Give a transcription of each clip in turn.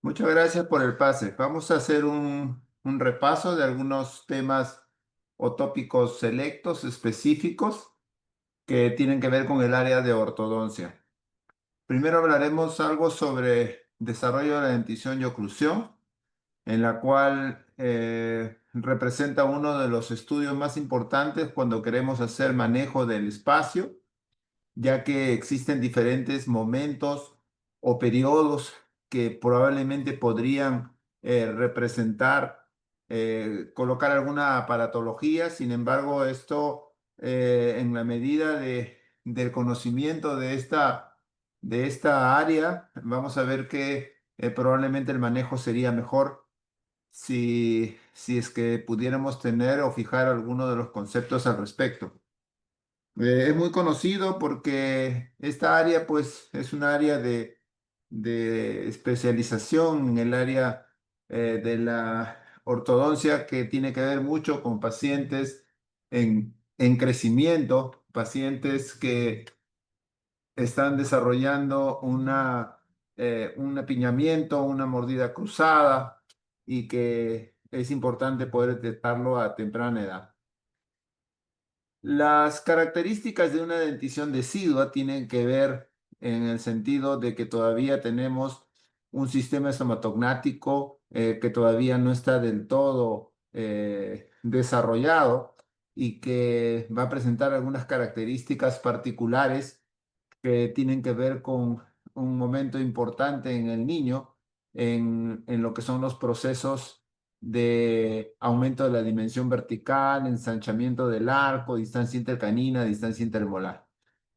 Muchas gracias por el pase. Vamos a hacer un repaso de algunos temas o tópicos selectos específicos que tienen que ver con el área de ortodoncia. Primero hablaremos algo sobre desarrollo de la dentición y oclusión, en la cual representa uno de los estudios más importantes cuando queremos hacer manejo del espacio, ya que existen diferentes momentos o periodos que probablemente podrían representar, colocar alguna aparatología. Sin embargo, esto, en la medida del conocimiento de esta área, vamos a ver que probablemente el manejo sería mejor si es que pudiéramos tener o fijar alguno de los conceptos al respecto. Es muy conocido porque esta área, pues, es un área de especialización en el área de la ortodoncia que tiene que ver mucho con pacientes en crecimiento, pacientes que están desarrollando un apiñamiento, una mordida cruzada y que es importante poder detectarlo a temprana edad. Las características de una dentición decidua tienen que ver en el sentido de que todavía tenemos un sistema estomatognático que todavía no está del todo desarrollado y que va a presentar algunas características particulares que tienen que ver con un momento importante en el niño, en lo que son los procesos de aumento de la dimensión vertical, ensanchamiento del arco, distancia intercanina, distancia intermolar.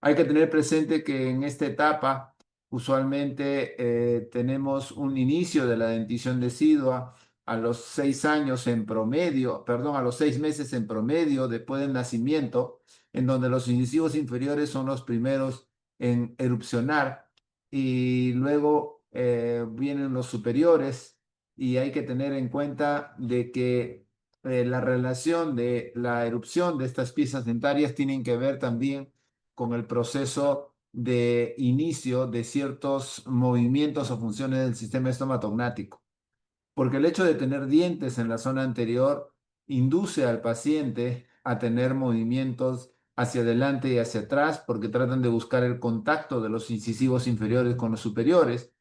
Hay que tener presente que en esta etapa usualmente tenemos un inicio de la dentición decidua a los 6 años en promedio, perdón, a los 6 meses en promedio después del nacimiento, en donde los incisivos inferiores son los primeros en erupcionar y luego vienen los superiores y hay que tener en cuenta de que la relación de la erupción de estas piezas dentarias tienen que ver también con el proceso de inicio de ciertos movimientos o funciones del sistema estomatognático, porque el hecho de tener dientes en la zona anterior induce al paciente a tener movimientos hacia adelante y hacia atrás, porque tratan de buscar el contacto de los incisivos inferiores con los superiores,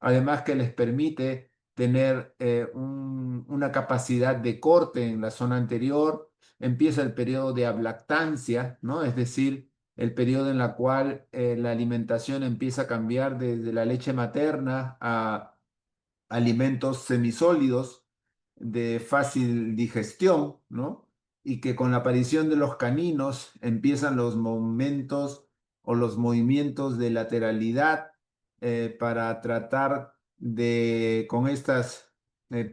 además que les permite tener una capacidad de corte en la zona anterior. Empieza el periodo de ablactancia, ¿no? Es decir, el periodo en la cual la alimentación empieza a cambiar desde la leche materna a alimentos semisólidos de fácil digestión, ¿no? Y que con la aparición de los caninos empiezan los momentos o los movimientos de lateralidad para tratar de, con estas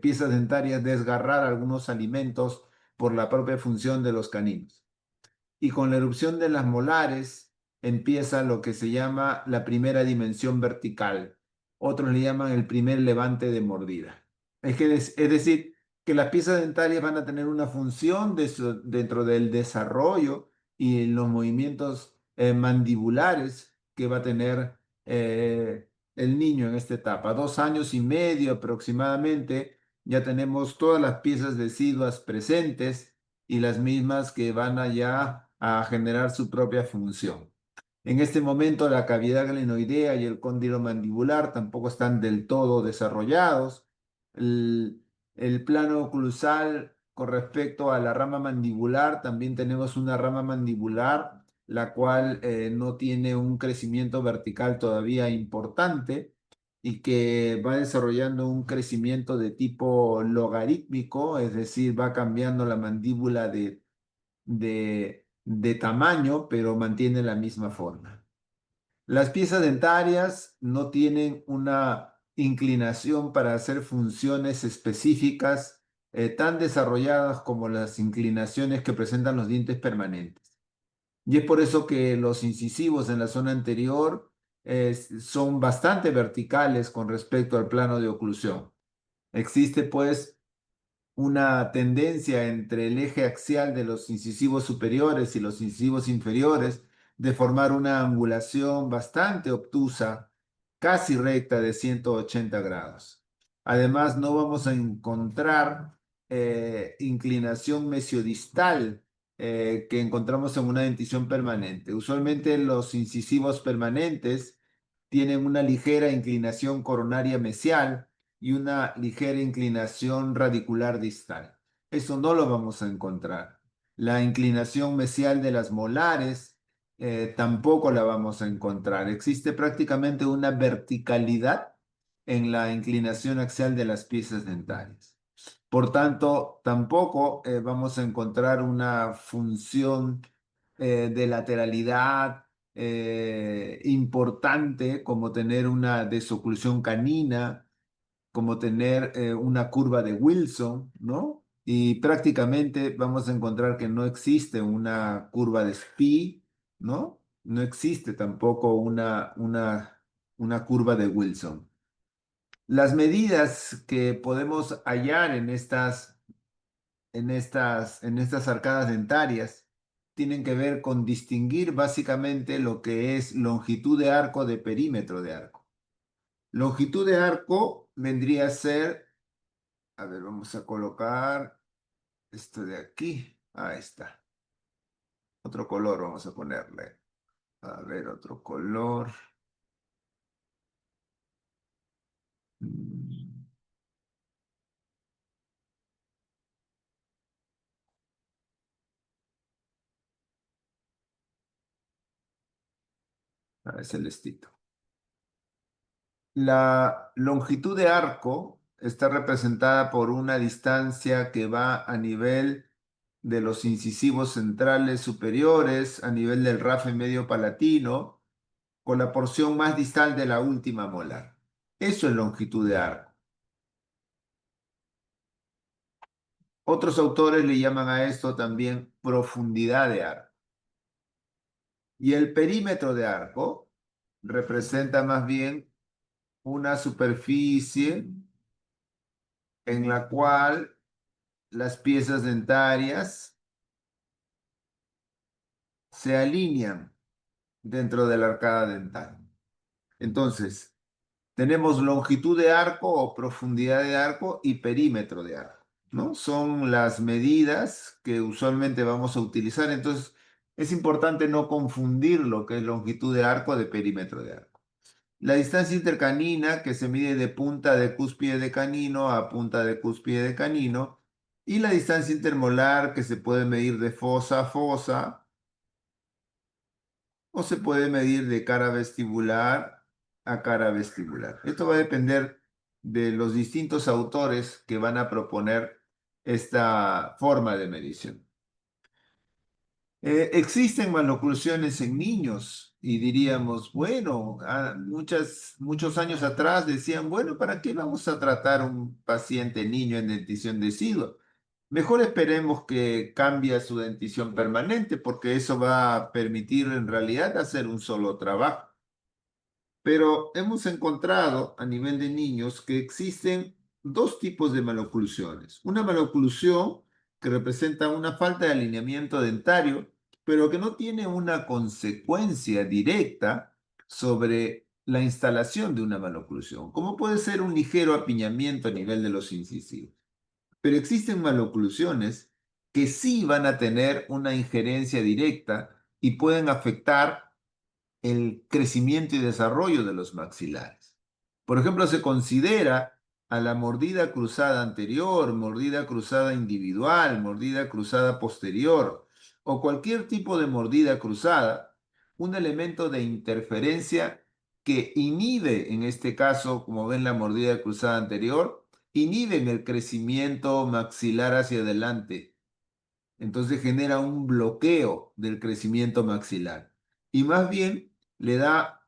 piezas dentarias, desgarrar algunos alimentos por la propia función de los caninos. Y con la erupción de las molares empieza lo que se llama la primera dimensión vertical. Otros le llaman el primer levante de mordida. Es decir, que las piezas dentarias van a tener una función dentro del desarrollo y en los movimientos mandibulares que va a tener el niño en esta etapa. 2 años y medio aproximadamente, ya tenemos todas las piezas deciduas presentes y las mismas que van allá a generar su propia función. En este momento la cavidad glenoidea y el cóndilo mandibular tampoco están del todo desarrollados. El, el plano oclusal con respecto a la rama mandibular, también tenemos una rama mandibular la cual no tiene un crecimiento vertical todavía importante y que va desarrollando un crecimiento de tipo logarítmico, es decir, va cambiando la mandíbula de tamaño, pero mantiene la misma forma. Las piezas dentarias no tienen una inclinación para hacer funciones específicas tan desarrolladas como las inclinaciones que presentan los dientes permanentes. Y es por eso que los incisivos en la zona anterior son bastante verticales con respecto al plano de oclusión. Existe pues una tendencia entre el eje axial de los incisivos superiores y los incisivos inferiores de formar una angulación bastante obtusa, casi recta de 180 grados. Además, no vamos a encontrar inclinación mesiodistal que encontramos en una dentición permanente. Usualmente los incisivos permanentes tienen una ligera inclinación coronaria mesial y una ligera inclinación radicular distal. Eso no lo vamos a encontrar. La inclinación mesial de las molares tampoco la vamos a encontrar. Existe prácticamente una verticalidad en la inclinación axial de las piezas dentarias. Por tanto, tampoco vamos a encontrar una función de lateralidad importante como tener una desoclusión canina, como tener una curva de Wilson, ¿no? Y prácticamente vamos a encontrar que no existe una curva de Spee, ¿no? No existe tampoco una curva de Wilson. Las medidas que podemos hallar en estas arcadas dentarias tienen que ver con distinguir básicamente lo que es longitud de arco de perímetro de arco. Longitud de arco vendría a ser, a ver, vamos a colocar esto de aquí. Ahí está. Otro color vamos a ponerle. A ver, otro color. Mm, A ver, celestito. La longitud de arco está representada por una distancia que va a nivel de los incisivos centrales superiores, a nivel del rafe medio palatino, con la porción más distal de la última molar. Eso es longitud de arco. Otros autores le llaman a esto también profundidad de arco. Y el perímetro de arco representa más bien una superficie en la cual las piezas dentarias se alinean dentro de la arcada dental. Entonces, tenemos longitud de arco o profundidad de arco y perímetro de arco, ¿no? Son las medidas que usualmente vamos a utilizar. Entonces, es importante no confundir lo que es longitud de arco de perímetro de arco. La distancia intercanina, que se mide de punta de cúspide de canino a punta de cúspide de canino, y la distancia intermolar, que se puede medir de fosa a fosa, o se puede medir de cara vestibular a cara vestibular. Esto va a depender de los distintos autores que van a proponer esta forma de medición. Existen maloclusiones en niños y diríamos, bueno, muchos años atrás decían, bueno, ¿para qué vamos a tratar un paciente niño en dentición decidua? Mejor esperemos que cambie su dentición permanente porque eso va a permitir en realidad hacer un solo trabajo. Pero hemos encontrado a nivel de niños que existen dos tipos de maloclusiones. Una maloclusión que representa una falta de alineamiento dentario, pero que no tiene una consecuencia directa sobre la instalación de una maloclusión, como puede ser un ligero apiñamiento a nivel de los incisivos. Pero existen maloclusiones que sí van a tener una injerencia directa y pueden afectar el crecimiento y desarrollo de los maxilares. Por ejemplo, se considera a la mordida cruzada anterior, mordida cruzada individual, mordida cruzada posterior o cualquier tipo de mordida cruzada, un elemento de interferencia que inhibe, en este caso, como ven la mordida cruzada anterior, inhiben el crecimiento maxilar hacia adelante. Entonces genera un bloqueo del crecimiento maxilar. Y más bien le da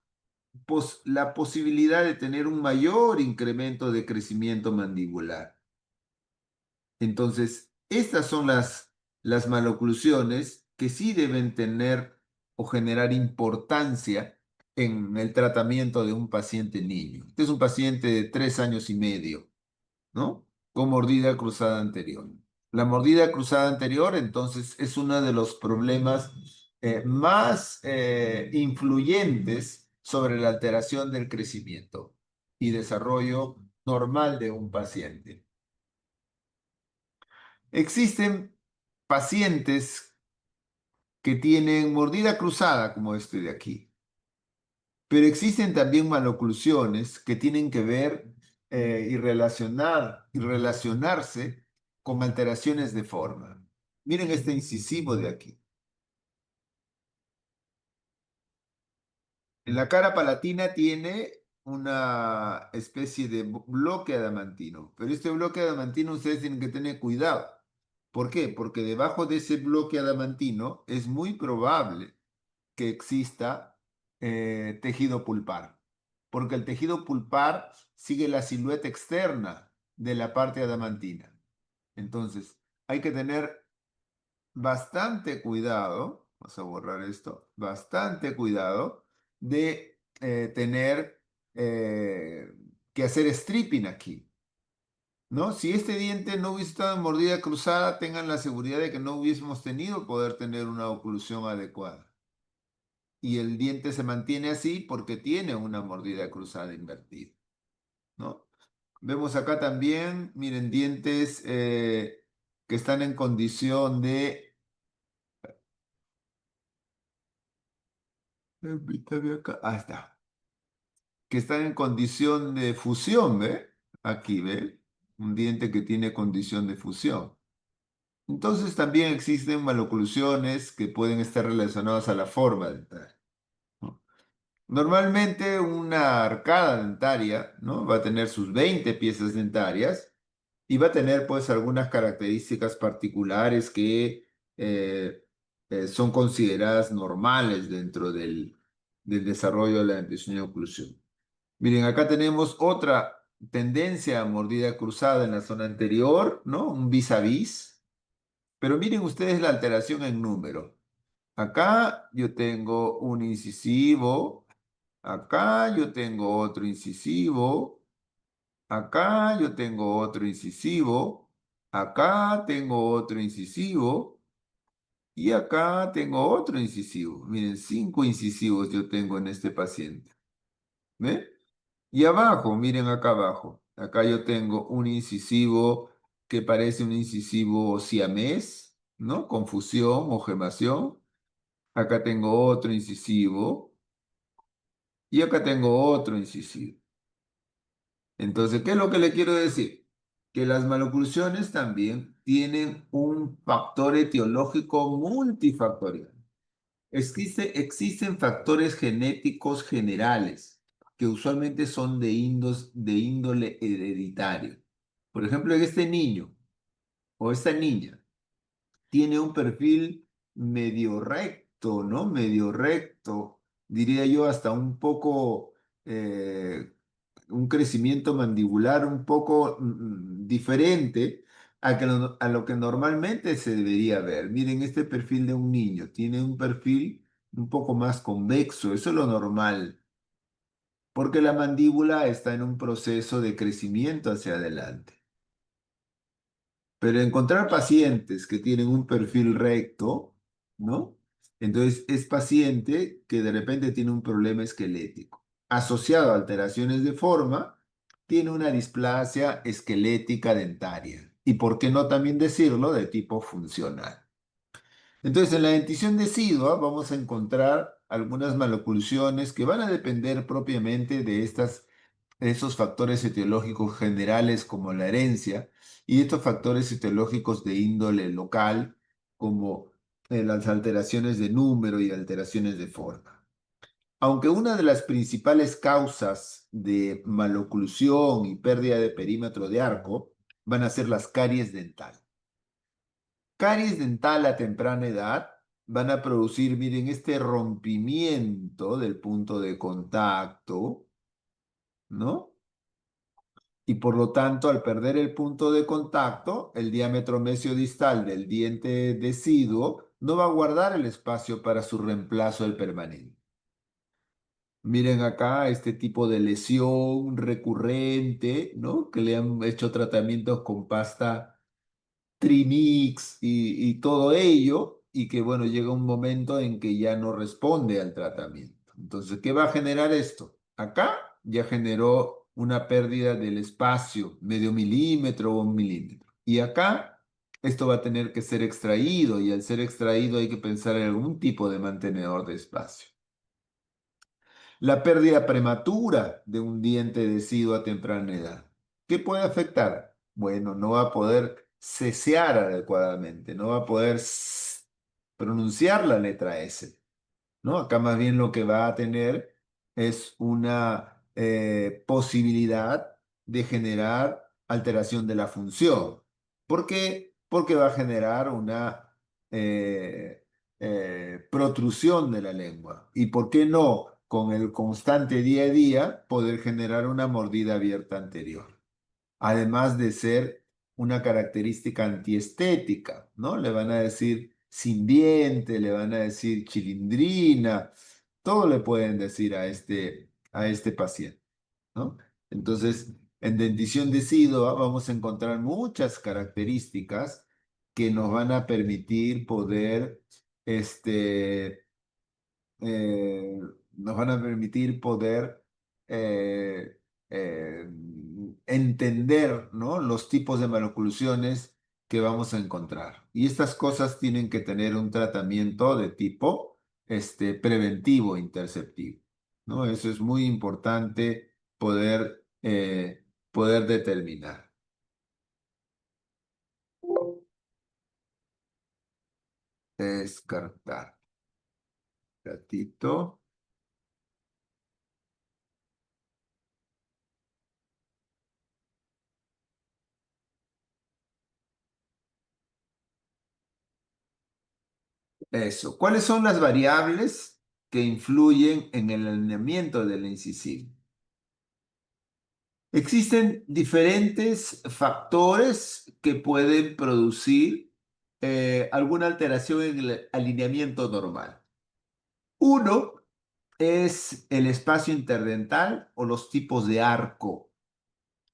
la posibilidad de tener un mayor incremento de crecimiento mandibular. Entonces, estas son las maloclusiones que sí deben tener o generar importancia en el tratamiento de un paciente niño. Este es un paciente de 3 años y medio, ¿no? Con mordida cruzada anterior. La mordida cruzada anterior, entonces, es uno de los problemas más influyentes sobre la alteración del crecimiento y desarrollo normal de un paciente. Existen pacientes que tienen mordida cruzada, como este de aquí, pero existen también maloclusiones que tienen que ver y relacionarse con alteraciones de forma. Miren este incisivo de aquí. En la cara palatina tiene una especie de bloque adamantino, pero este bloque adamantino ustedes tienen que tener cuidado. ¿Por qué? Porque debajo de ese bloque adamantino es muy probable que exista tejido pulpar, porque el tejido pulpar sigue la silueta externa de la parte adamantina. Entonces, hay que tener bastante cuidado, vamos a borrar esto, bastante cuidado de tener que hacer stripping aquí, ¿no? Si este diente no hubiese estado en mordida cruzada, tengan la seguridad de que no hubiésemos tenido poder tener una oclusión adecuada. Y el diente se mantiene así porque tiene una mordida cruzada invertida, ¿no? Vemos acá también, miren, dientes que están en condición de... Permítame acá. Ah, está. Que están en condición de fusión, ¿ve? Aquí, ¿ve? Un diente que tiene condición de fusión. Entonces también existen maloclusiones que pueden estar relacionadas a la forma dental, ¿no? Normalmente una arcada dentaria, ¿no? Va a tener sus 20 piezas dentarias y va a tener pues algunas características particulares que son consideradas normales dentro del desarrollo de la dentición y oclusión. Miren, acá tenemos otra tendencia a mordida cruzada en la zona anterior, ¿no? Un vis a vis. Pero miren ustedes la alteración en número. Acá yo tengo un incisivo, acá yo tengo otro incisivo, acá yo tengo otro incisivo, acá tengo otro incisivo y acá tengo otro incisivo. Miren, 5 incisivos yo tengo en este paciente. ¿Ve? Y abajo, miren acá abajo. Acá yo tengo un incisivo que parece un incisivo siamés, ¿no? Con fusión o gemación. Acá tengo otro incisivo y acá tengo otro incisivo. Entonces, ¿qué es lo que le quiero decir? Que las maloclusiones también tienen un factor etiológico multifactorial. Existen factores genéticos generales que usualmente son de índole hereditario. Por ejemplo, en este niño o esta niña tiene un perfil medio recto, ¿no? Medio recto, diría yo, hasta un poco, un crecimiento mandibular un poco diferente a lo que normalmente se debería ver. Miren, este perfil de un niño tiene un perfil un poco más convexo, eso es lo normal, porque la mandíbula está en un proceso de crecimiento hacia adelante. Pero encontrar pacientes que tienen un perfil recto, ¿no? Entonces es paciente que de repente tiene un problema esquelético. Asociado a alteraciones de forma, tiene una displasia esquelética dentaria. Y por qué no también decirlo de tipo funcional. Entonces en la dentición decidua vamos a encontrar algunas maloclusiones que van a depender propiamente de esos factores etiológicos generales como la herencia y estos factores etiológicos de índole local como las alteraciones de número y alteraciones de forma. Aunque una de las principales causas de maloclusión y pérdida de perímetro de arco van a ser las caries dental. Caries dental a temprana edad van a producir, miren, este rompimiento del punto de contacto, ¿no? Y por lo tanto, al perder el punto de contacto, el diámetro mesiodistal del diente deciduo no va a guardar el espacio para su reemplazo del permanente. Miren acá este tipo de lesión recurrente, ¿no? Que le han hecho tratamientos con pasta Trimix y todo ello, y que bueno, llega un momento en que ya no responde al tratamiento. Entonces, ¿qué va a generar esto? Acá ya generó una pérdida del espacio, medio milímetro o un milímetro. Y acá esto va a tener que ser extraído y al ser extraído hay que pensar en algún tipo de mantenedor de espacio. La pérdida prematura de un diente deciduo a temprana edad. ¿Qué puede afectar? Bueno, no va a poder cesear adecuadamente, no va a poder pronunciar la letra S. ¿No? Acá más bien lo que va a tener es una posibilidad de generar alteración de la función. ¿Por qué? Porque va a generar una eh, protrusión de la lengua. ¿Y por qué no? Con el constante día a día, poder generar una mordida abierta anterior, además de ser una característica antiestética, ¿no? Le van a decir sin diente, le van a decir chilindrina, todo le pueden decir a este paciente, ¿no? Entonces, en dentición decidua vamos a encontrar muchas características que nos van a permitir poder este, eh, nos van a permitir poder eh, eh, entender, ¿no? Los tipos de maloclusiones que vamos a encontrar. Y estas cosas tienen que tener un tratamiento de tipo preventivo interceptivo, ¿no? Eso es muy importante poder determinar. Descartar. Gatito. Eso. ¿Cuáles son las variables que influyen en el alineamiento del incisivo? Existen diferentes factores que pueden producir alguna alteración en el alineamiento normal. Uno es el espacio interdental o los tipos de arco.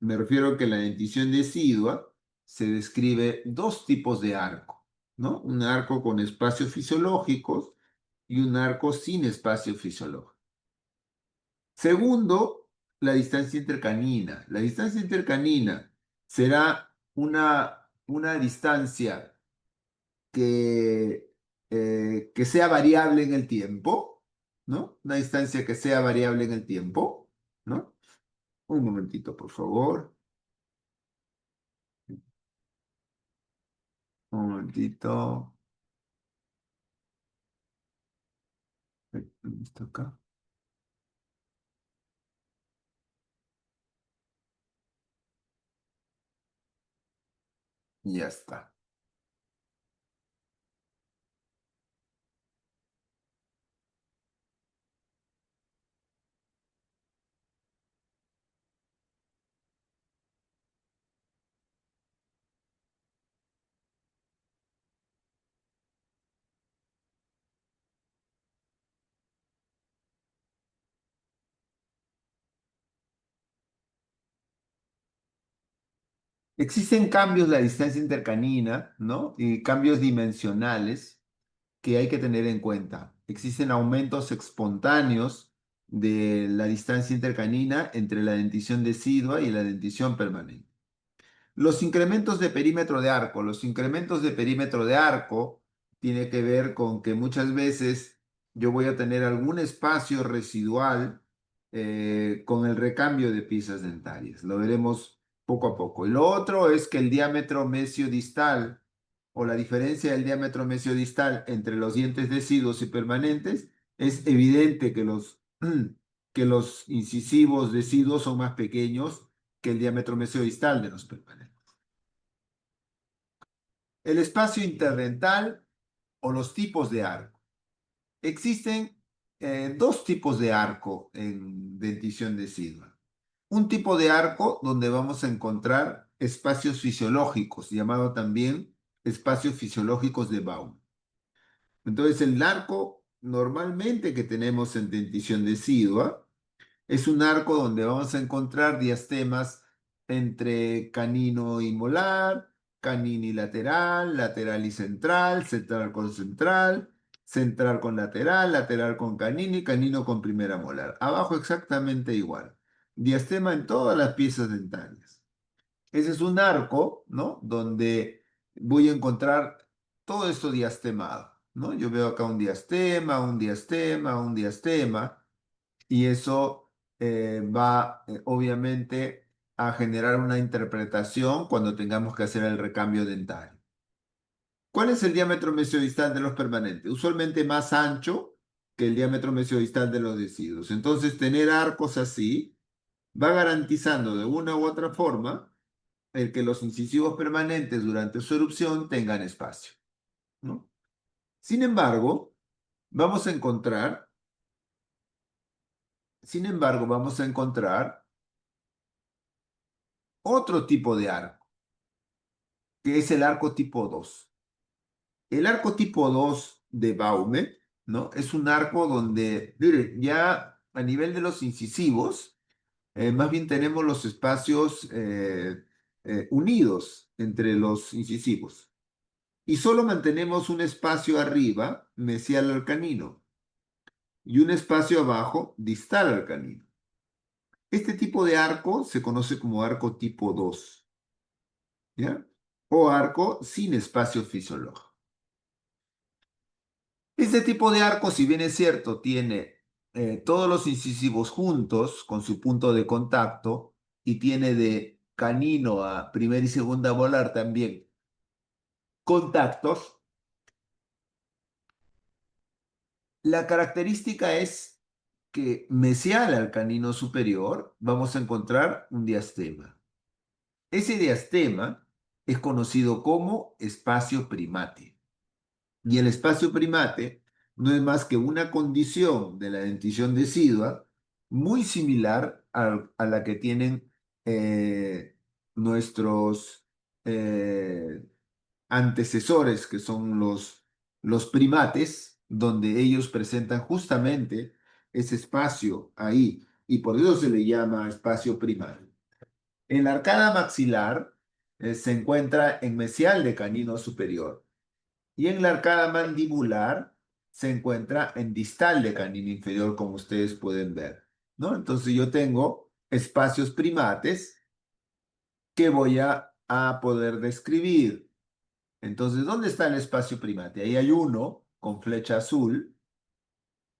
Me refiero a que en la dentición decidua se describe dos tipos de arco, ¿no? Un arco con espacios fisiológicos y un arco sin espacio fisiológico. Segundo, la distancia intercanina. La distancia intercanina será una distancia que sea variable en el tiempo, ¿no? Una distancia que sea variable en el tiempo, ¿no? Un momentito, por favor. Un momentito. ¿Dónde está acá? Y ya está. Existen cambios de la distancia intercanina, ¿no? Y cambios dimensionales que hay que tener en cuenta. Existen aumentos espontáneos de la distancia intercanina entre la dentición decidua y la dentición permanente. Los incrementos de perímetro de arco. Los incrementos de perímetro de arco tiene que ver con que muchas veces yo voy a tener algún espacio residual con el recambio de piezas dentarias. Lo veremos poco a poco. Y lo otro es que el diámetro mesiodistal o la diferencia del diámetro mesiodistal entre los dientes deciduos y permanentes es evidente que los incisivos deciduos son más pequeños que el diámetro mesiodistal de los permanentes. El espacio interdental o los tipos de arco. Existen dos tipos de arco en dentición decidua. Un tipo de arco donde vamos a encontrar espacios fisiológicos, llamado también espacios fisiológicos de Baum. Entonces, el arco normalmente que tenemos en dentición decidua es un arco donde vamos a encontrar diastemas entre canino y molar, canino y lateral, lateral y central, central con lateral, lateral con canino y canino con primera molar. Abajo exactamente igual. diastema en todas las piezas dentarias. Ese es un arco, ¿no? Donde voy a encontrar todo esto diastemado, ¿no? Yo veo acá un diastema, un diastema, un diastema, y eso va obviamente a generar una interpretación cuando tengamos que hacer el recambio dentario. ¿Cuál es el diámetro mesiodistal de los permanentes? Usualmente más ancho que el diámetro mesiodistal de los deciduos. Entonces, tener arcos así va garantizando de una u otra forma el que los incisivos permanentes durante su erupción tengan espacio, ¿no? Sin embargo, vamos a encontrar, vamos a encontrar otro tipo de arco, que es el arco tipo 2. El arco tipo 2 de Baume, ¿no? Es un arco donde, miren, ya a nivel de los incisivos, más bien tenemos los espacios unidos entre los incisivos. Y solo mantenemos un espacio arriba, mesial al canino, y un espacio abajo, distal al canino. Este tipo de arco se conoce como arco tipo 2, ¿ya? O arco sin espacio fisiológico. Este tipo de arco, si bien es cierto, tiene todos los incisivos juntos con su punto de contacto y tiene de canino a primera y segunda molar también contactos, la característica es que mesial al canino superior vamos a encontrar un diastema. Ese diastema es conocido como espacio primate. Y el espacio primate no es más que una condición de la dentición decidua muy similar a la que tienen nuestros eh, antecesores, que son los primates, donde ellos presentan justamente ese espacio ahí, y por eso se le llama espacio primate. En la arcada maxilar se encuentra en mesial de canino superior y en la arcada mandibular se encuentra en distal de canino inferior, como ustedes pueden ver, ¿no? Entonces yo tengo espacios primates que voy a poder describir. Entonces, ¿dónde está el espacio primate? Ahí hay uno con flecha azul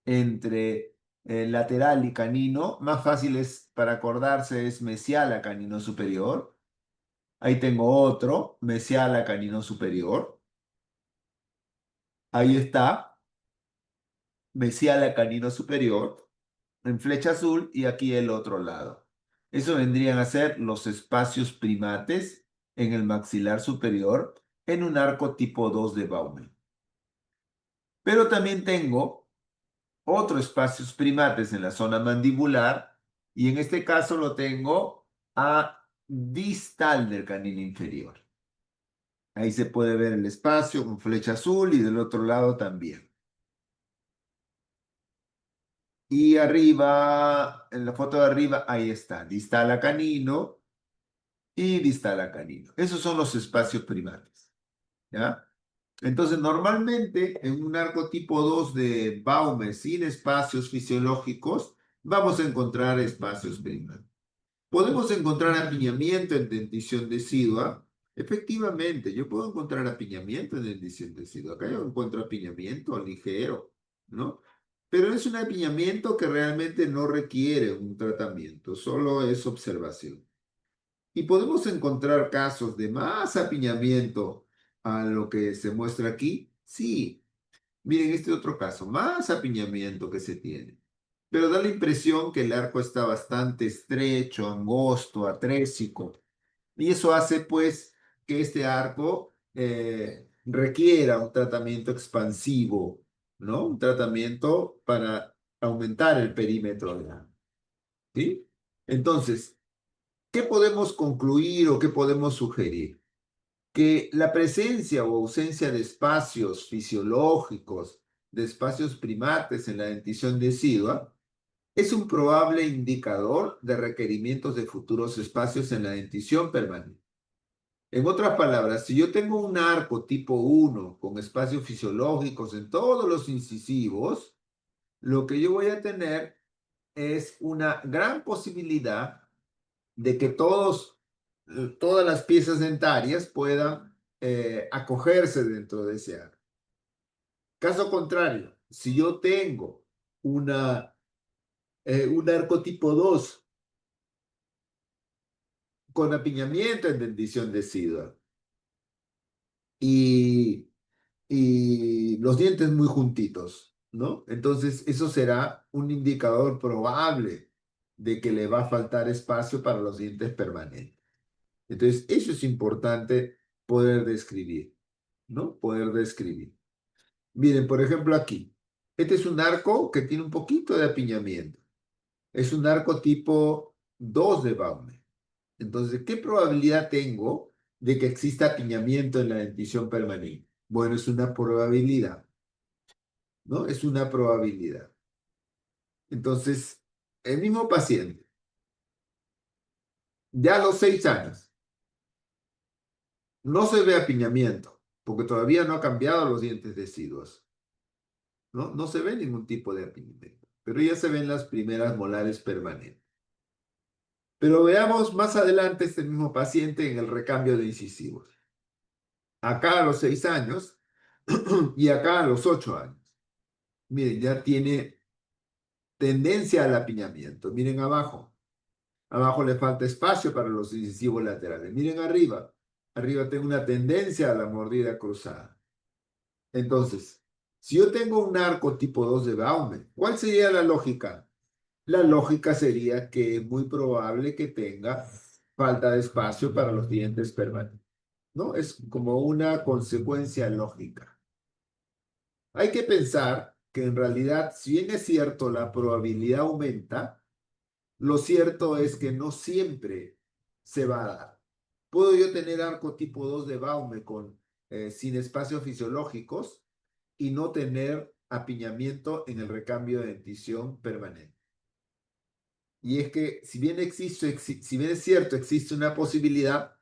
entre lateral y canino. Más fácil es para acordarse es mesial a canino superior. Ahí tengo otro, mesial a canino superior. Ahí está, mesial a canino superior, en flecha azul y aquí el otro lado. Eso vendrían a ser los espacios primates en el maxilar superior en un arco tipo 2 de Baumann. Pero también tengo otros espacios primates en la zona mandibular y en este caso lo tengo a distal del canino inferior. Ahí se puede ver el espacio con flecha azul y del otro lado también. Y arriba, en la foto de arriba, ahí está, distal a canino y distal a canino. Esos son los espacios primates, ¿ya? Entonces, normalmente en un arco tipo 2 de Baume sin espacios fisiológicos, vamos a encontrar espacios primates. ¿Podemos encontrar apiñamiento en dentición decidua? Efectivamente, yo puedo encontrar apiñamiento en dentición decidua. Acá yo encuentro apiñamiento ligero, ¿no? Pero es un apiñamiento que realmente no requiere un tratamiento, solo es observación. Y podemos encontrar casos de más apiñamiento a lo que se muestra aquí. Sí, miren este otro caso, más apiñamiento que se tiene. Pero da la impresión que el arco está bastante estrecho, angosto, atrésico. Y eso hace pues que este arco requiera un tratamiento expansivo, ¿no? Un tratamiento para aumentar el perímetro del arco, ¿sí? Entonces, ¿qué podemos concluir o qué podemos sugerir? Que la presencia o ausencia de espacios fisiológicos, de espacios primates en la dentición decidua, es un probable indicador de requerimientos de futuros espacios en la dentición permanente. En otras palabras, si yo tengo un arco tipo 1 con espacios fisiológicos en todos los incisivos, lo que yo voy a tener es una gran posibilidad de que todas las piezas dentarias puedan acogerse dentro de ese arco. Caso contrario, si yo tengo un arco tipo 2 con apiñamiento en dentición decidua y, y los dientes muy juntitos, ¿no? Entonces, eso será un indicador probable de que le va a faltar espacio para los dientes permanentes. Entonces, eso es importante poder describir, ¿no? Poder describir. Miren, por ejemplo, aquí. Este es un arco que tiene un poquito de apiñamiento. Es un arco tipo 2 de Baume. Entonces, ¿qué probabilidad tengo de que exista apiñamiento en la dentición permanente? Bueno, es una probabilidad, ¿no? Es una probabilidad. Entonces, el mismo paciente, ya a los 6 años, no se ve apiñamiento, porque todavía no ha cambiado los dientes deciduos, ¿no? No se ve ningún tipo de apiñamiento, pero ya se ven las primeras molares permanentes. Pero veamos más adelante este mismo paciente en el recambio de incisivos. Acá a los 6 años y acá a los 8 años. Miren, ya tiene tendencia al apiñamiento. Miren abajo. Abajo le falta espacio para los incisivos laterales. Miren arriba. Arriba tengo una tendencia a la mordida cruzada. Entonces, si yo tengo un arco tipo 2 de Baume, ¿cuál sería la lógica? La lógica sería que es muy probable que tenga falta de espacio para los dientes permanentes, ¿no? Es como una consecuencia lógica. Hay que pensar que en realidad, si bien es cierto, la probabilidad aumenta, lo cierto es que no siempre se va a dar. Puedo yo tener arco tipo 2 de Baume sin espacios fisiológicos y no tener apiñamiento en el recambio de dentición permanente. Y es que si bien es cierto, existe una posibilidad,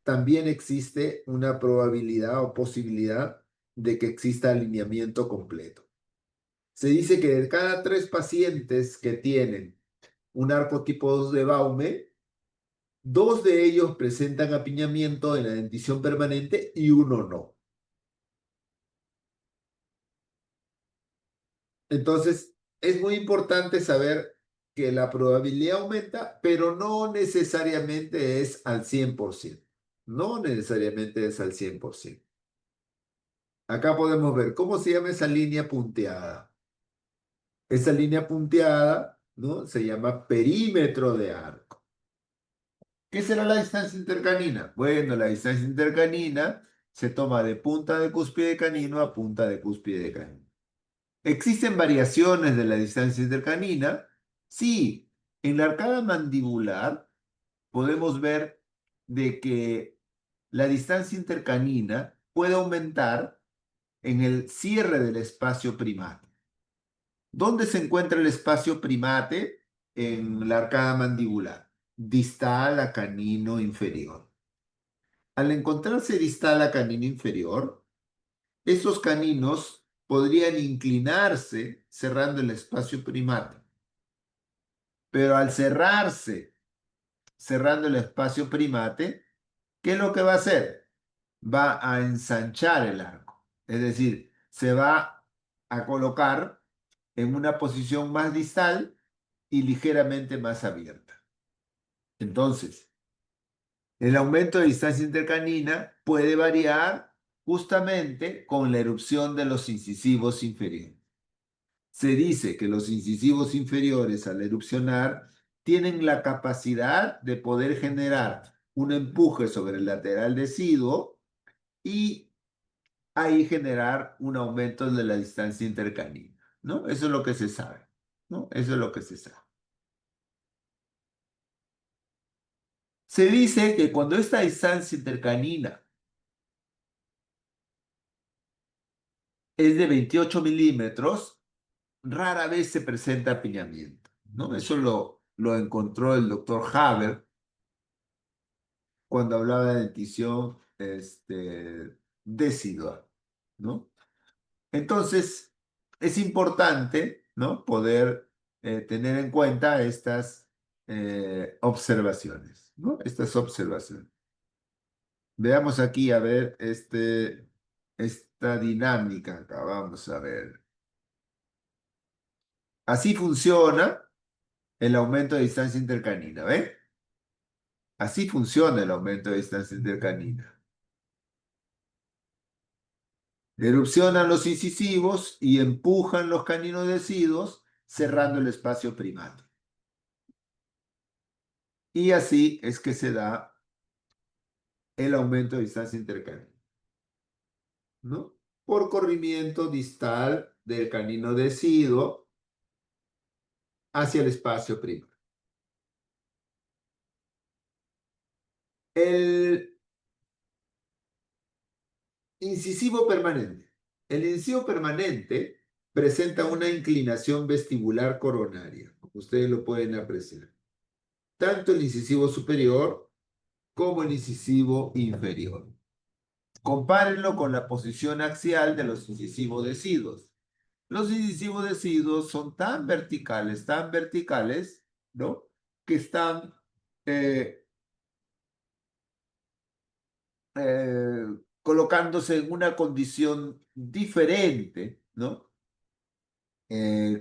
también existe una probabilidad o posibilidad de que exista alineamiento completo. Se dice que de cada 3 pacientes que tienen un arco tipo 2 de Baume, 2 de ellos presentan apiñamiento en la dentición permanente y uno no. Entonces, es muy importante saber que la probabilidad aumenta, pero no necesariamente es al 100%. No necesariamente es al 100%. Acá podemos ver cómo se llama esa línea punteada. Esa línea punteada, ¿no? Se llama perímetro de arco. ¿Qué será la distancia intercanina? Bueno, la distancia intercanina se toma de punta de cúspide canino a punta de cúspide de canino. ¿Existen variaciones de la distancia intercanina? Sí, en la arcada mandibular podemos ver de que la distancia intercanina puede aumentar en el cierre del espacio primate. ¿Dónde se encuentra el espacio primate? En la arcada mandibular, distal a canino inferior. Al encontrarse distal a canino inferior, esos caninos podrían inclinarse cerrando el espacio primate, pero al cerrando el espacio primate, ¿qué es lo que va a hacer? Va a ensanchar el arco, es decir, se va a colocar en una posición más distal y ligeramente más abierta. Entonces, el aumento de distancia intercanina puede variar justamente con la erupción de los incisivos inferiores. Se dice que los incisivos inferiores al erupcionar tienen la capacidad de poder generar un empuje sobre el lateral deciduo y ahí generar un aumento de la distancia intercanina, ¿no? Eso es lo que se sabe, ¿no? Eso es lo que se sabe. Se dice que cuando esta distancia intercanina es de 28 milímetros, rara vez se presenta apiñamiento, ¿no? Eso lo encontró el doctor Haber cuando hablaba de dentición decidua, ¿no? Entonces, es importante, ¿no? Poder tener en cuenta estas observaciones, ¿no? Estas observaciones. Veamos aquí, a ver, esta dinámica acá, vamos a ver. Así funciona el aumento de distancia intercanina, ¿ve? Así funciona el aumento de distancia intercanina. Erupcionan los incisivos y empujan los caninos deciduos, cerrando el espacio primario. Y así es que se da el aumento de distancia intercanina, ¿no? Por corrimiento distal del canino deciduo hacia el espacio primario. El incisivo permanente. El incisivo permanente presenta una inclinación vestibular coronaria, como ustedes lo pueden apreciar. Tanto el incisivo superior como el incisivo inferior. Compárenlo con la posición axial de los incisivos deciduos. Los incisivos deciduos son tan verticales, ¿no? Que están eh, eh, colocándose en una condición diferente, ¿no?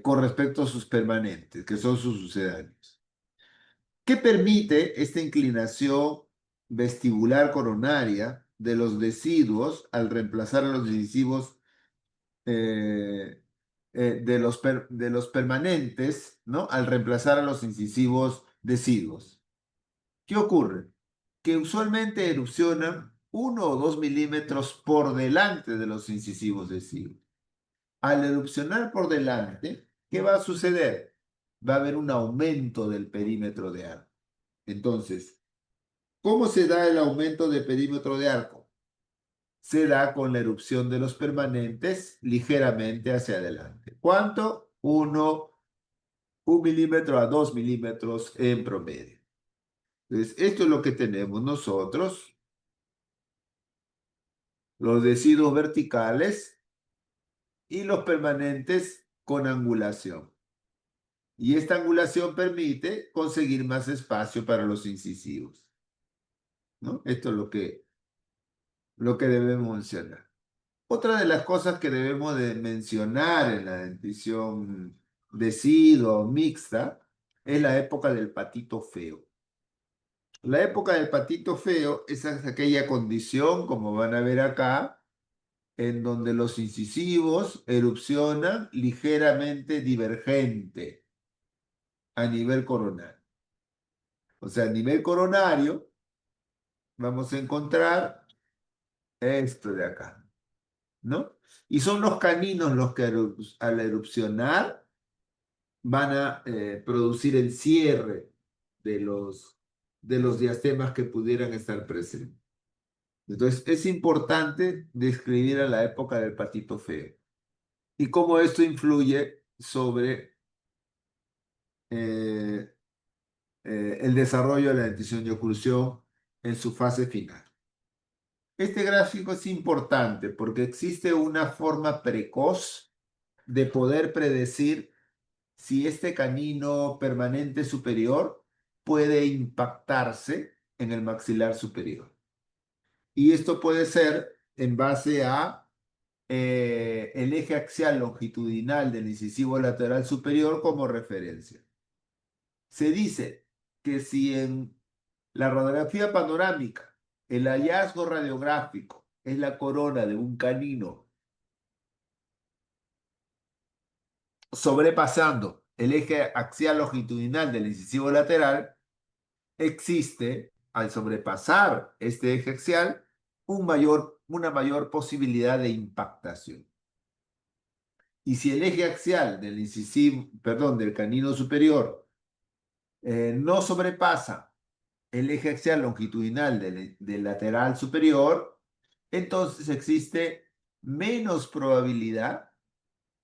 Con respecto a sus permanentes, que son sus sucedáneos. ¿Qué permite esta inclinación vestibular coronaria de los deciduos al reemplazar a los incisivos de los permanentes, ¿no? Al reemplazar a los incisivos deciduos? ¿Qué ocurre? Que usualmente erupcionan 1 o 2 milímetros por delante de los incisivos deciduos. Al erupcionar por delante, ¿qué va a suceder? Va a haber un aumento del perímetro de arco. Entonces, ¿cómo se da el aumento del perímetro de arco? Se da con la erupción de los permanentes ligeramente hacia adelante. ¿Cuánto? 1 milímetro a 2 milímetros en promedio. Entonces, esto es lo que tenemos nosotros, los deciduos verticales y los permanentes con angulación. Y esta angulación permite conseguir más espacio para los incisivos, ¿no? Esto es lo que debemos mencionar. Otra de las cosas que debemos de mencionar en la dentición decidua o mixta es la época del patito feo. La época del patito feo es aquella condición, como van a ver acá, en donde los incisivos erupcionan ligeramente divergente a nivel coronario. O sea, a nivel coronario vamos a encontrar esto de acá, ¿no? Y son los caninos los que al erupcionar van a producir el cierre de de los diastemas que pudieran estar presentes. Entonces, es importante describir a la época del patito feo y cómo esto influye sobre eh, el desarrollo de la dentición y oclusión en su fase final. Este gráfico es importante porque existe una forma precoz de poder predecir si este canino permanente superior puede impactarse en el maxilar superior. Y esto puede ser en base a el eje axial longitudinal del incisivo lateral superior como referencia. Se dice que si en la radiografía panorámica el hallazgo radiográfico es la corona de un canino sobrepasando el eje axial longitudinal del incisivo lateral, existe, al sobrepasar este eje axial, una mayor posibilidad de impactación. Y si el eje axial del incisivo, perdón, del canino superior no sobrepasa el eje axial longitudinal del lateral superior, entonces existe menos probabilidad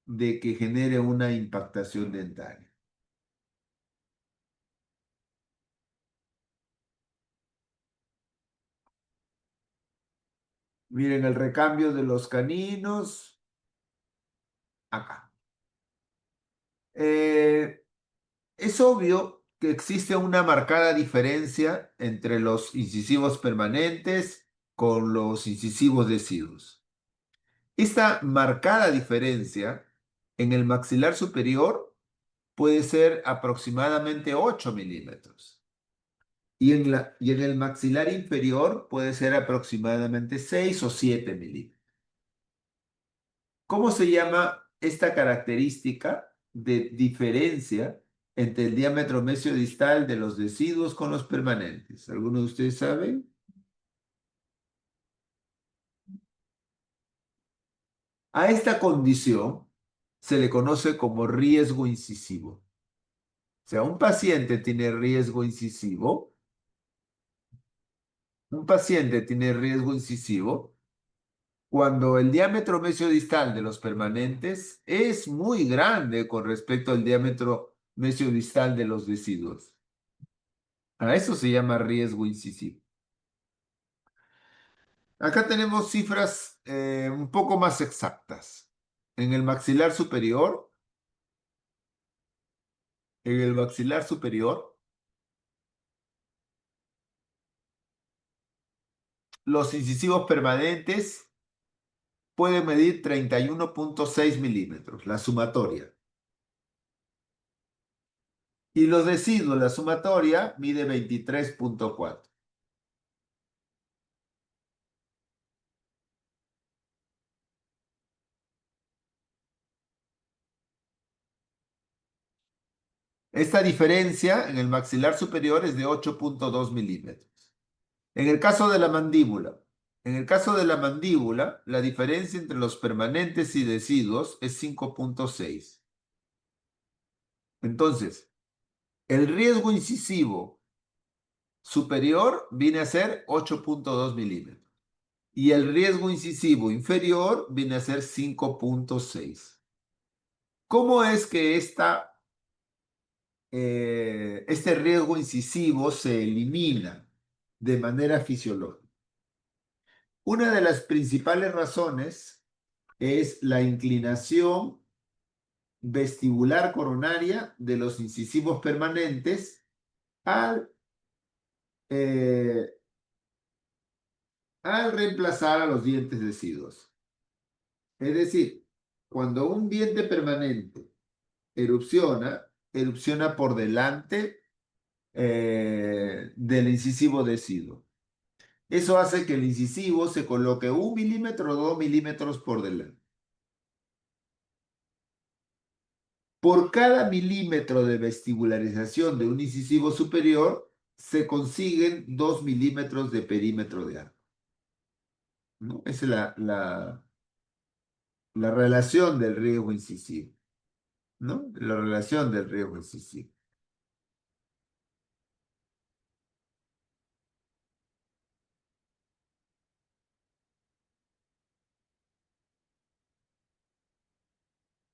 de que genere una impactación dentaria. Miren el recambio de los caninos acá. Es obvio que existe una marcada diferencia entre los incisivos permanentes con los incisivos deciduos. Esta marcada diferencia en el maxilar superior puede ser aproximadamente 8 milímetros y en el maxilar inferior puede ser aproximadamente 6 o 7 milímetros. ¿Cómo se llama esta característica de diferencia entre el diámetro mesiodistal de los deciduos con los permanentes? ¿Alguno de ustedes sabe? A esta condición se le conoce como riesgo incisivo. O sea, un paciente tiene riesgo incisivo, un paciente tiene riesgo incisivo cuando el diámetro mesiodistal de los permanentes es muy grande con respecto al diámetro mesiodistal de los deciduos. A eso se llama riesgo incisivo. Acá tenemos cifras un poco más exactas. En el maxilar superior, en el maxilar superior, los incisivos permanentes pueden medir 31,6 milímetros, la sumatoria. Y los deciduos, la sumatoria, mide 23,4. Esta diferencia en el maxilar superior es de 8,2 milímetros. En el caso de la mandíbula, en el caso de la mandíbula, la diferencia entre los permanentes y deciduos es 5,6. Entonces, el riesgo incisivo superior viene a ser 8,2 milímetros y el riesgo incisivo inferior viene a ser 5,6. ¿Cómo es que este riesgo incisivo se elimina de manera fisiológica? Una de las principales razones es la inclinación vestibular coronaria de los incisivos permanentes al, eh, al reemplazar a los dientes deciduos. Es decir, cuando un diente permanente erupciona por delante del incisivo deciduo. Eso hace que el incisivo se coloque 1 milímetro o 2 milímetros por delante. Por cada milímetro de vestibularización de un incisivo superior, se consiguen 2 milímetros de perímetro de arco, ¿no? Esa es la relación del riesgo incisivo, ¿no? La relación del riesgo incisivo.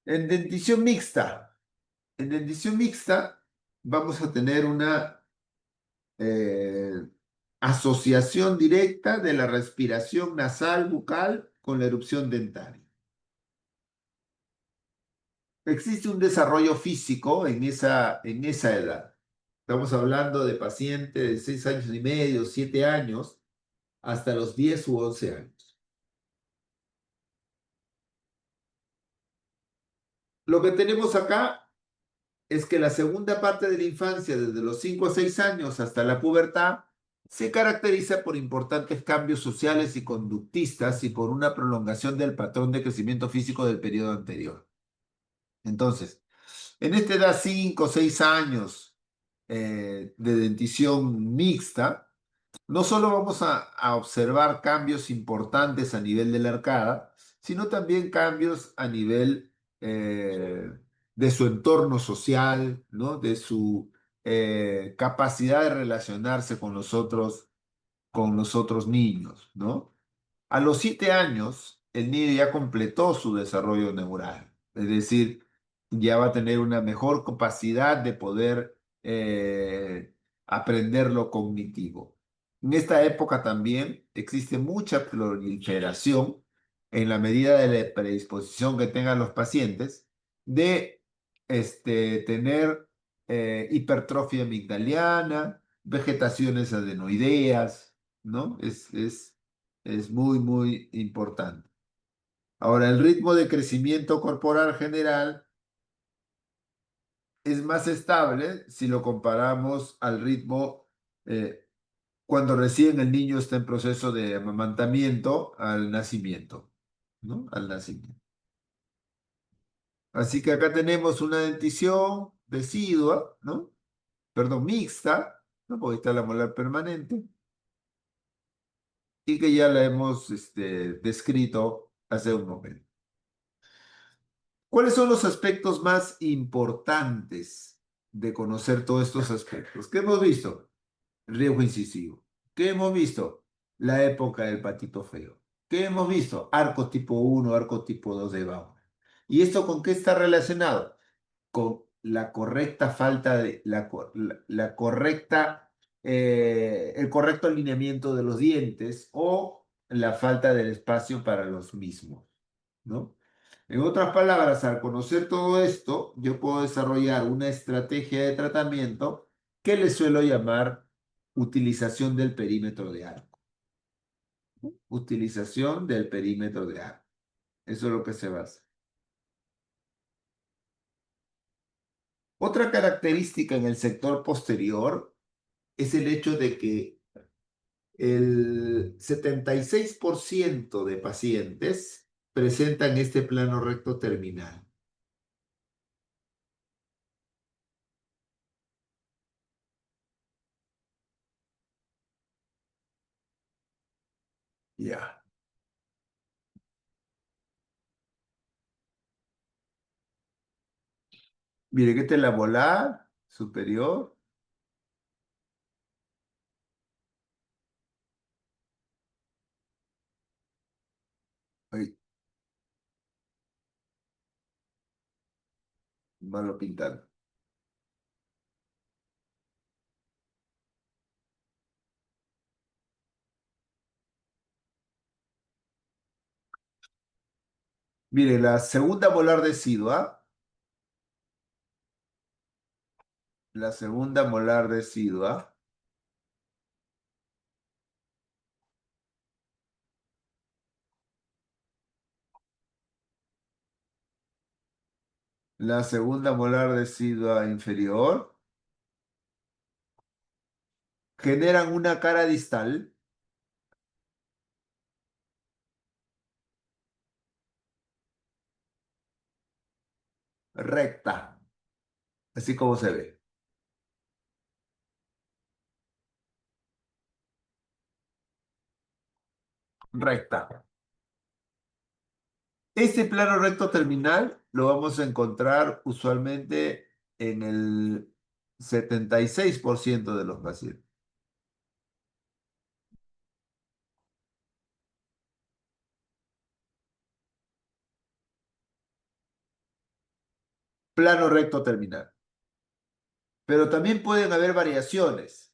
En dentición mixta, en dentición mixta vamos a tener una eh, asociación directa de la respiración nasal bucal con la erupción dentaria. Existe un desarrollo físico en esa edad. Estamos hablando de pacientes de 6 años y medio, 7 años, hasta los 10 u 11 años. Lo que tenemos acá es que la segunda parte de la infancia, desde los 5 a 6 años hasta la pubertad, se caracteriza por importantes cambios sociales y conductistas y por una prolongación del patrón de crecimiento físico del periodo anterior. Entonces, en esta edad, 5 o 6 años de dentición mixta, no solo vamos a observar cambios importantes a nivel de la arcada, sino también cambios a nivel de su entorno social, ¿no? De su capacidad de relacionarse con los otros niños, ¿no? A los 7 años, el niño ya completó su desarrollo neural, es decir, ya va a tener una mejor capacidad de poder aprender lo cognitivo. En esta época también existe mucha proliferación en la medida de la predisposición que tengan los pacientes de tener hipertrofia amigdaliana, vegetaciones adenoideas, ¿no? Es muy, muy importante. Ahora, el ritmo de crecimiento corporal general es más estable si lo comparamos al ritmo cuando recién el niño está en proceso de amamantamiento al nacimiento, ¿no? Al nacimiento. Así que acá tenemos una dentición decidua, ¿no? Perdón, mixta, ¿no? Porque está la molar permanente y que ya la hemos descrito hace un momento. ¿Cuáles son los aspectos más importantes de conocer todos estos aspectos? ¿Qué hemos visto? Riesgo incisivo. ¿Qué hemos visto? La época del patito feo. ¿Qué hemos visto? Arco tipo 1, arco tipo 2 de Bauer. ¿Y esto con qué está relacionado? Con la correcta falta de, la correcta, el correcto alineamiento de los dientes o la falta del espacio para los mismos, ¿no? En otras palabras, al conocer todo esto, yo puedo desarrollar una estrategia de tratamiento que le suelo llamar utilización del perímetro de arco. Utilización del perímetro de arco. Eso es lo que se basa. Otra característica en el sector posterior es el hecho de que el 76% de pacientes presentan este plano recto terminal. Ya. Mire, que esta es la molar superior. Ay, malo pintado. Mire, la segunda molar decidua, la segunda molar decidua, la segunda molar decidua inferior, generan una cara distal recta, así como se ve, recta. Este plano recto terminal lo vamos a encontrar usualmente en el 76% de los pacientes. Plano recto terminal. Pero también pueden haber variaciones,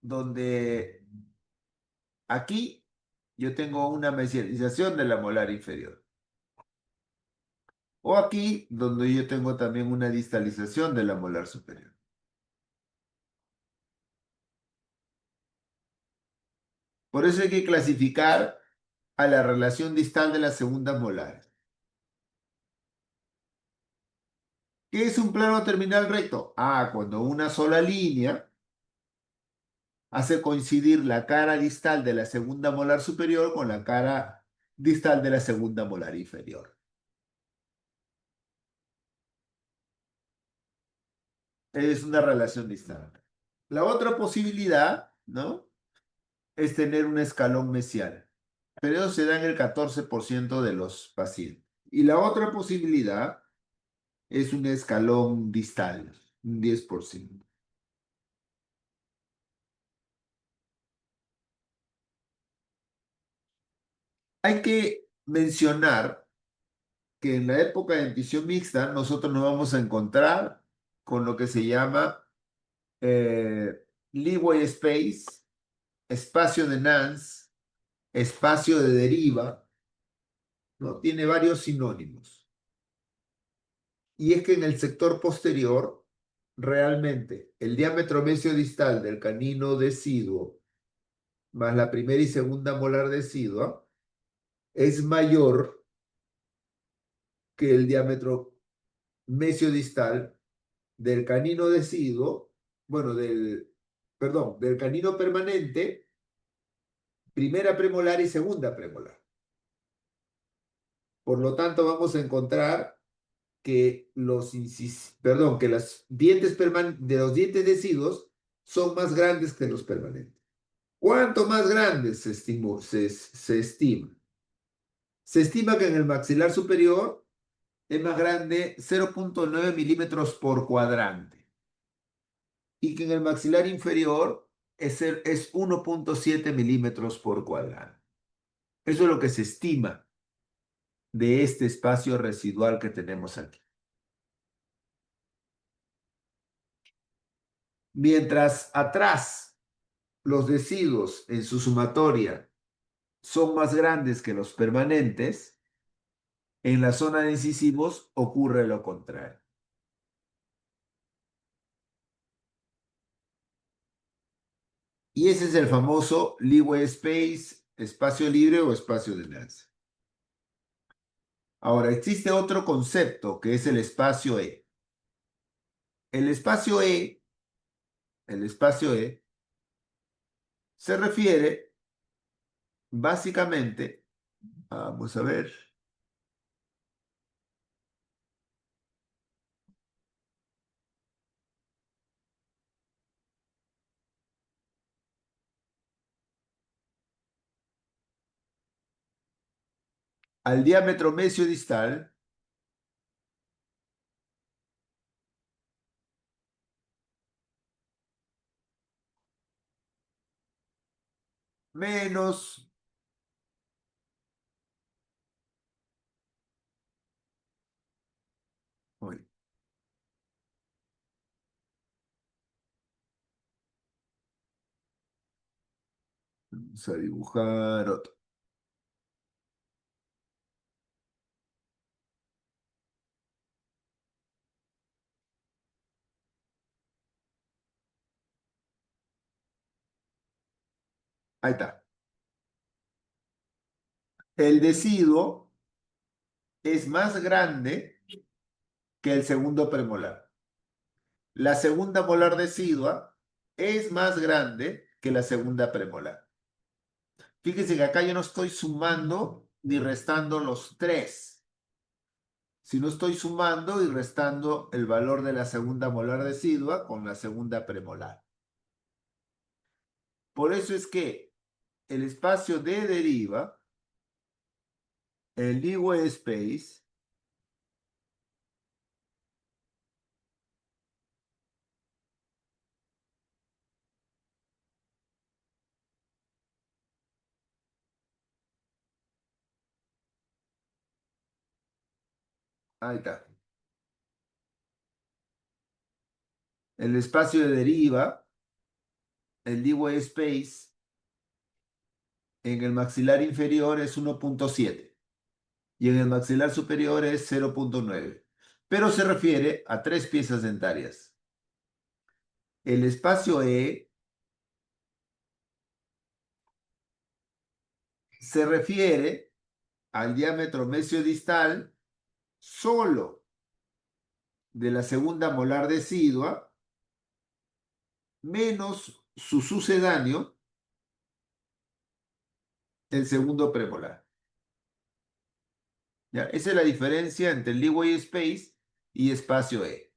donde aquí yo tengo una mesialización de la molar inferior. O aquí, donde yo tengo también una distalización de la molar superior. Por eso hay que clasificar a la relación distal de las segundas molares. ¿Qué es un plano terminal recto? Ah, cuando una sola línea hace coincidir la cara distal de la segunda molar superior con la cara distal de la segunda molar inferior. Es una relación distal. La otra posibilidad, ¿no? Es tener un escalón mesial, pero eso se da en el 14% de los pacientes. Y la otra posibilidad es un escalón distal, un 10%. Hay que mencionar que en la época de dentición mixta nosotros nos vamos a encontrar con lo que se llama leeway space, espacio de Nance, espacio de deriva, ¿no? Tiene varios sinónimos. Y es que en el sector posterior realmente el diámetro mesiodistal del canino deciduo más la primera y segunda molar decidua es mayor que el diámetro mesiodistal del canino deciduo, bueno, perdón, del canino permanente, primera premolar y segunda premolar. Por lo tanto, vamos a encontrar que que los dientes de los dientes deciduos son más grandes que los permanentes. ¿Cuánto más grandes se estima? Se estima que en el maxilar superior es más grande 0,9 milímetros por cuadrante y que en el maxilar inferior es 1,7 milímetros por cuadrante. Eso es lo que se estima de este espacio residual que tenemos aquí. Mientras atrás los deciduos en su sumatoria son más grandes que los permanentes, en la zona de incisivos ocurre lo contrario. Y ese es el famoso leeway space, espacio libre o espacio de Nernst. Ahora, existe otro concepto que es el espacio E. El espacio E, el espacio E, se refiere básicamente, vamos a ver, al diámetro mesiodistal menos, uy, vamos a dibujar otro. Ahí está. El deciduo es más grande que el segundo premolar. La segunda molar decidua es más grande que la segunda premolar. Fíjense que acá yo no estoy sumando ni restando los tres, sino estoy sumando y restando el valor de la segunda molar decidua con la segunda premolar. Por eso es que el espacio de deriva, el leeway space, ahí está. El espacio de deriva, el leeway space, en el maxilar inferior es 1,7 y en el maxilar superior es 0,9. Pero se refiere a tres piezas dentarias. El espacio E se refiere al diámetro mesiodistal solo de la segunda molar decidua menos su sucedáneo, el segundo premolar. ¿Ya? Esa es la diferencia entre el leeway space y espacio E.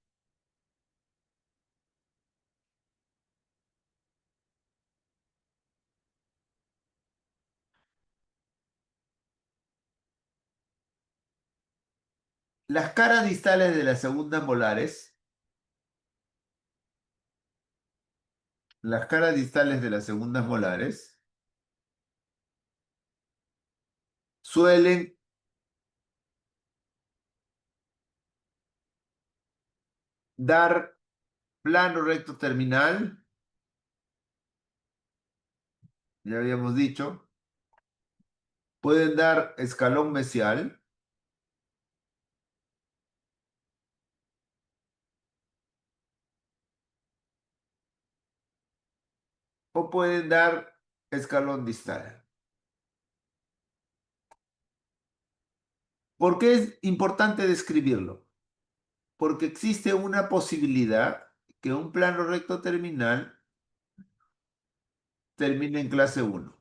Las caras distales de las caras distales de las segundas molares suelen dar plano recto terminal, ya habíamos dicho, pueden dar escalón mesial, o pueden dar escalón distal. ¿Por qué es importante describirlo? Porque existe una posibilidad que un plano recto terminal termine en clase 1.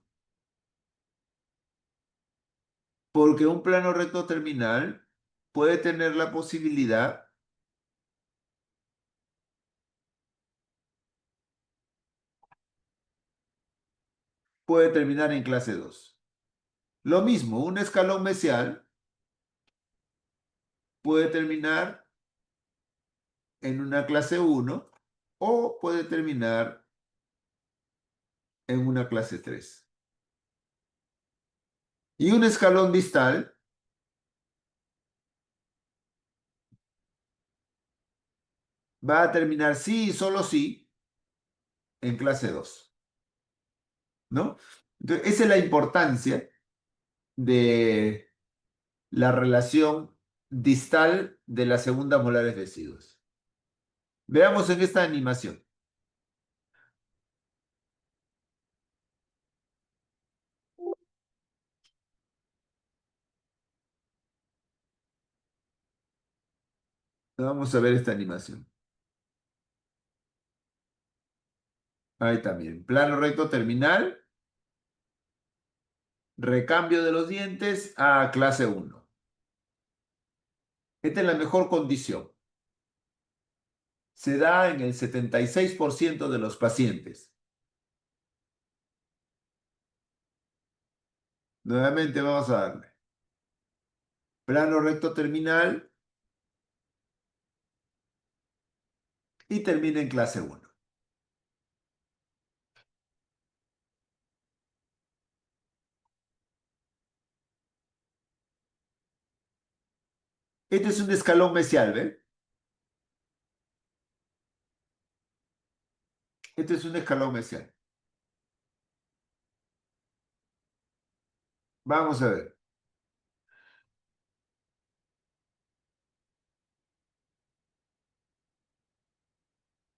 Porque un plano recto terminal puede tener la posibilidad, puede terminar en clase 2. Lo mismo, un escalón mesial puede terminar en una clase 1 o puede terminar en una clase 3. Y un escalón distal va a terminar sí y solo sí en clase 2, ¿no? Entonces, esa es la importancia de la relación distal de las segundas molares deciduas. Veamos en esta animación. Vamos a ver esta animación. Ahí también. Plano recto terminal, recambio de los dientes a clase 1. Esta es la mejor condición. Se da en el 76% de los pacientes. Nuevamente vamos a darle. Plano recto terminal y termina en clase 1. Este es un escalón mesial, ¿ve? Este es un escalón mesial. Vamos a ver.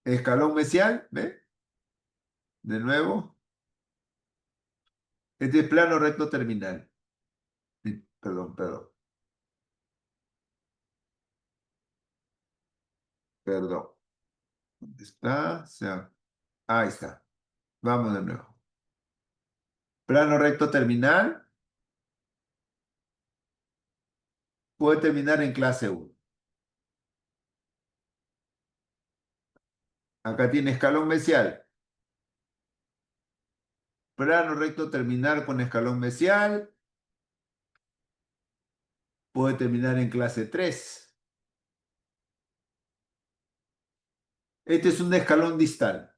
Escalón mesial, ¿ve? De nuevo. Este es plano recto terminal. Sí, perdón, perdón, perdón. ¿Dónde está? Ahí está. Vamos de nuevo. Plano recto terminal puede terminar en clase 1. Acá tiene escalón mesial. Plano recto terminal con escalón mesial puede terminar en clase 3. Este es un escalón distal.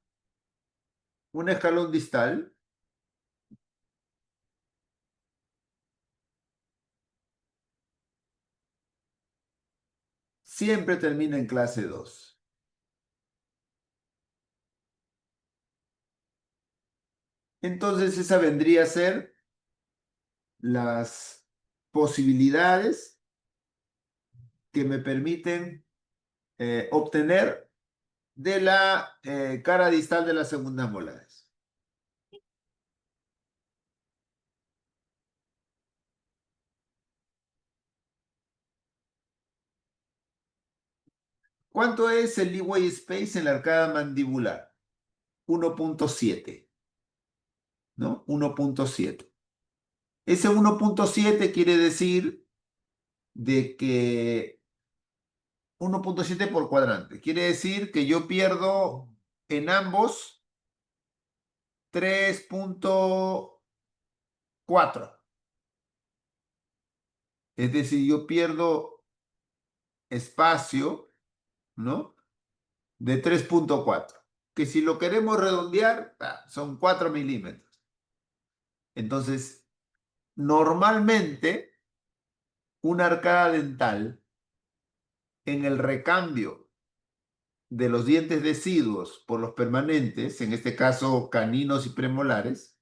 Un escalón distal siempre termina en clase 2. Entonces esa vendría a ser las posibilidades que me permiten obtener de la cara distal de las segundas molares. ¿Cuánto es el leeway space en la arcada mandibular? 1.7, ¿no? 1.7. Ese 1.7 quiere decir de que 1.7 por cuadrante. Quiere decir que yo pierdo en ambos 3.4. Es decir, yo pierdo espacio, ¿no? De 3.4. Que si lo queremos redondear, son 4 milímetros. Entonces, normalmente, una arcada dental en el recambio de los dientes deciduos por los permanentes, en este caso caninos y premolares,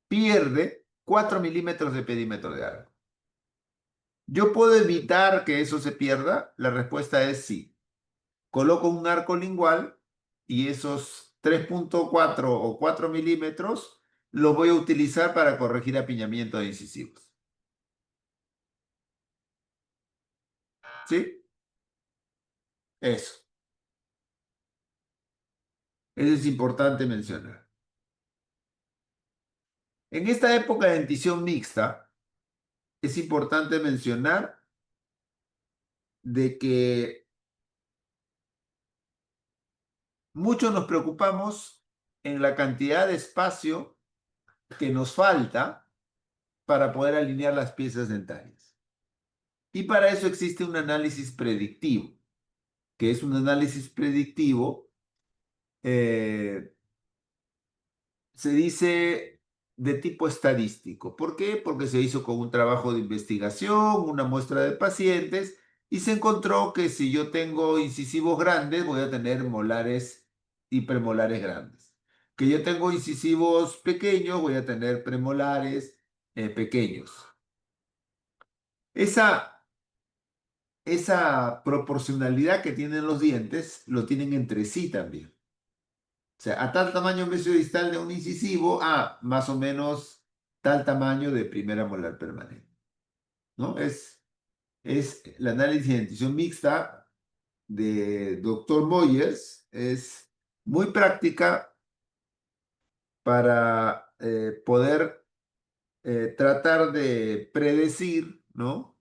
pierde 4 milímetros de pedímetro de arco. ¿Yo puedo evitar que eso se pierda? La respuesta es sí. coloco un arco lingual y esos 3,4 o 4 milímetros los voy a utilizar para corregir apiñamiento de incisivos. ¿Sí? Eso. Eso es importante mencionar. En esta época de dentición mixta, es importante mencionar de que muchos nos preocupamos en la cantidad de espacio que nos falta para poder alinear las piezas dentarias. Y para eso existe un análisis predictivo, que es un análisis predictivo, eh, se dice de tipo estadístico. ¿Por qué? Porque se hizo con un trabajo de investigación, una muestra de pacientes, y se encontró que si yo tengo incisivos grandes, voy a tener molares y premolares grandes. Que yo tengo incisivos pequeños, voy a tener premolares pequeños. Esa, esa proporcionalidad que tienen los dientes, lo tienen entre sí también. O sea, a tal tamaño mesiodistal de un incisivo, a más o menos tal tamaño de primera molar permanente, ¿no? Es el análisis de dentición mixta de doctor Moyers, es muy práctica para poder tratar de predecir, ¿no?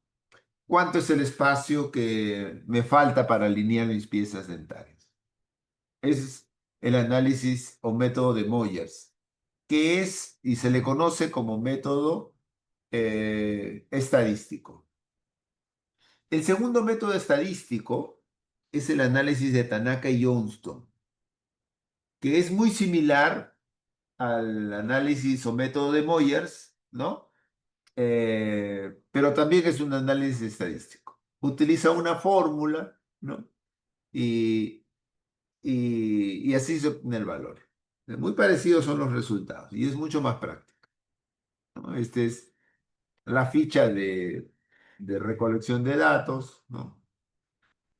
¿Cuánto es el espacio que me falta para alinear mis piezas dentarias? Ese es el análisis o método de Moyers, que es y se le conoce como método estadístico. El segundo método estadístico es el análisis de Tanaka y Johnston, que es muy similar al análisis o método de Moyers, ¿no? Pero también es un análisis estadístico. Utiliza una fórmula, ¿no? Y, y así se obtiene el valor. Muy parecidos son los resultados y es mucho más práctico, ¿no? Este es la ficha de recolección de datos, ¿no?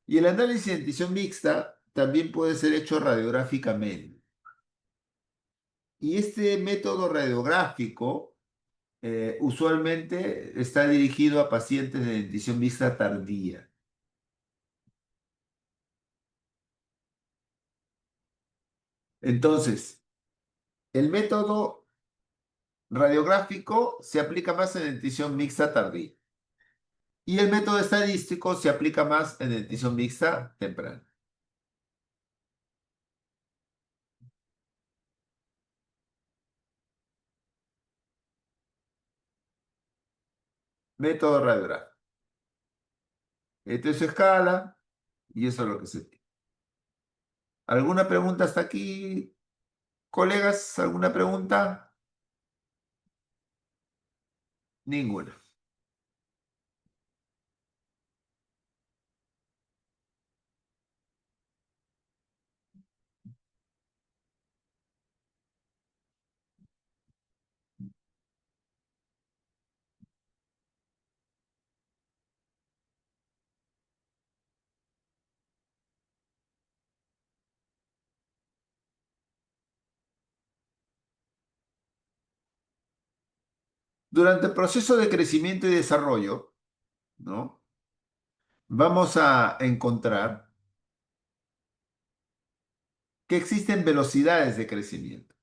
Y el análisis de dentición mixta también puede ser hecho radiográficamente. Y este método radiográfico usualmente está dirigido a pacientes de dentición mixta tardía. Entonces, el método radiográfico se aplica más en dentición mixta tardía. Y el método estadístico se aplica más en dentición mixta temprana. Método radiográfico. Esta es su escala y eso es lo que se tiene. ¿Alguna pregunta hasta aquí, colegas? ¿Alguna pregunta? Ninguna. Durante el proceso de crecimiento y desarrollo, ¿no? Vamos a encontrar que existen velocidades de crecimiento.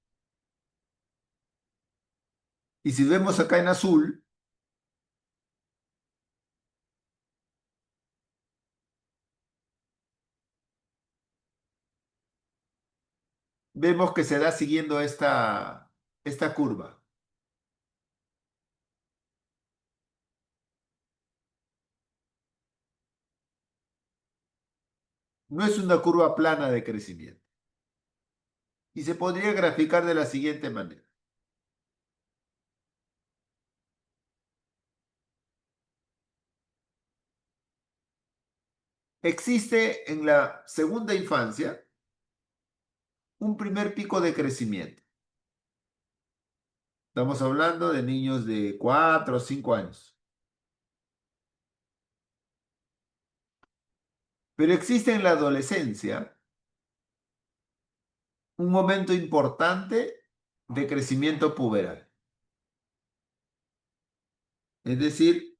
Y si vemos acá en azul, vemos que se da siguiendo esta curva. No es una curva plana de crecimiento. Y se podría graficar de la siguiente manera. Existe en la segunda infancia un primer pico de crecimiento. Estamos hablando de niños de 4 o 5 años. Pero existe en la adolescencia un momento importante de crecimiento puberal. Es decir,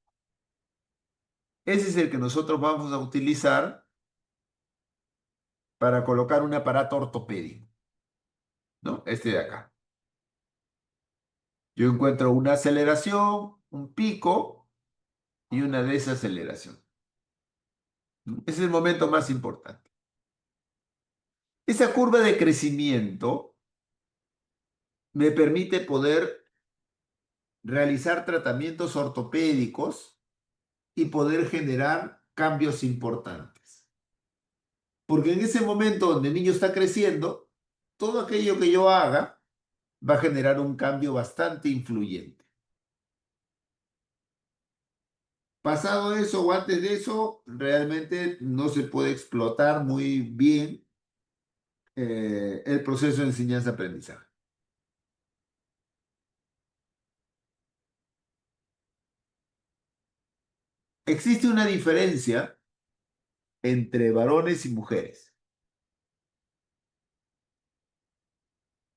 ese es el que nosotros vamos a utilizar para colocar un aparato ortopédico, ¿no? Este de acá. Yo encuentro una aceleración, un pico y una desaceleración, ¿no? Ese es el momento más importante. Esa curva de crecimiento me permite poder realizar tratamientos ortopédicos y poder generar cambios importantes. Porque en ese momento donde el niño está creciendo, todo aquello que yo haga va a generar un cambio bastante influyente. Pasado eso o antes de eso, realmente no se puede explotar muy bien el proceso de enseñanza-aprendizaje. Existe una diferencia entre varones y mujeres.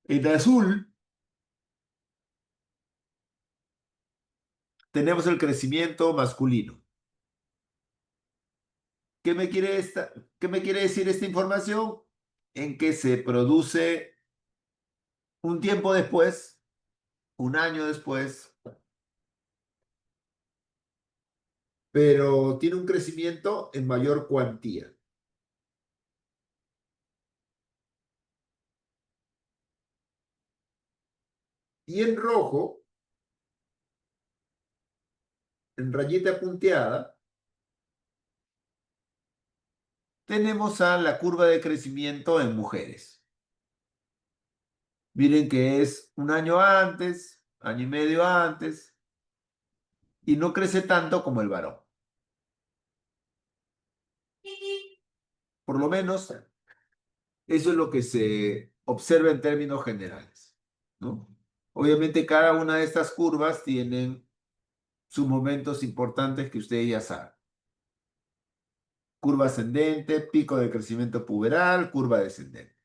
En azul tenemos el crecimiento masculino. ¿Qué me quiere qué me quiere decir esta información? En que se produce un tiempo después, un año después, pero tiene un crecimiento en mayor cuantía. Y en rojo, en rayita punteada, tenemos a la curva de crecimiento en mujeres. Miren que es un año antes, año y medio antes, y no crece tanto como el varón. Por lo menos eso es lo que se observa en términos generales, ¿no? Obviamente cada una de estas curvas tienen sus momentos importantes que ustedes ya saben. Curva ascendente, pico de crecimiento puberal, curva descendente.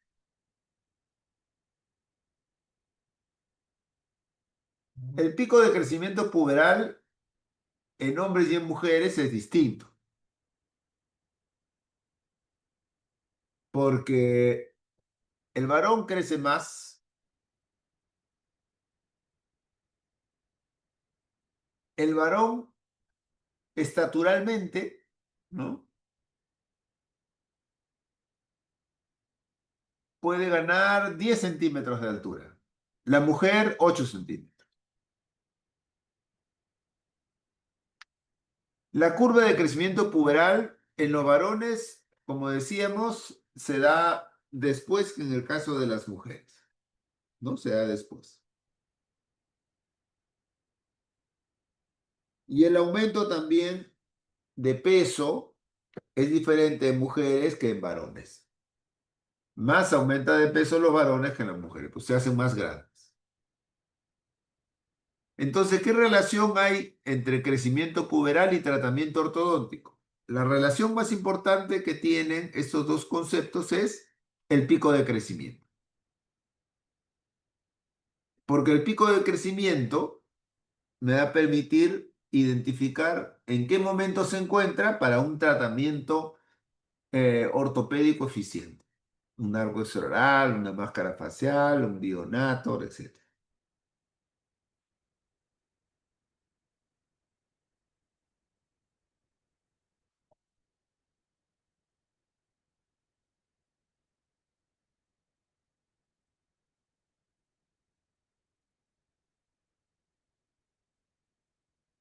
El pico de crecimiento puberal en hombres y en mujeres es distinto, porque el varón crece más, el varón estaturalmente, ¿no? Puede ganar 10 centímetros de altura. La mujer, 8 centímetros. La curva de crecimiento puberal en los varones, como decíamos, se da después que en el caso de las mujeres, ¿no? Se da después. Y el aumento también de peso es diferente en mujeres que en varones. Más aumenta de peso los varones que las mujeres, pues se hacen más grandes. Entonces, ¿qué relación hay entre crecimiento puberal y tratamiento ortodóntico? La relación más importante que tienen estos dos conceptos es el pico de crecimiento. Porque el pico de crecimiento me va a permitir identificar en qué momento se encuentra para un tratamiento ortopédico eficiente. Un arco extraoral, una máscara facial, un bionator, etc.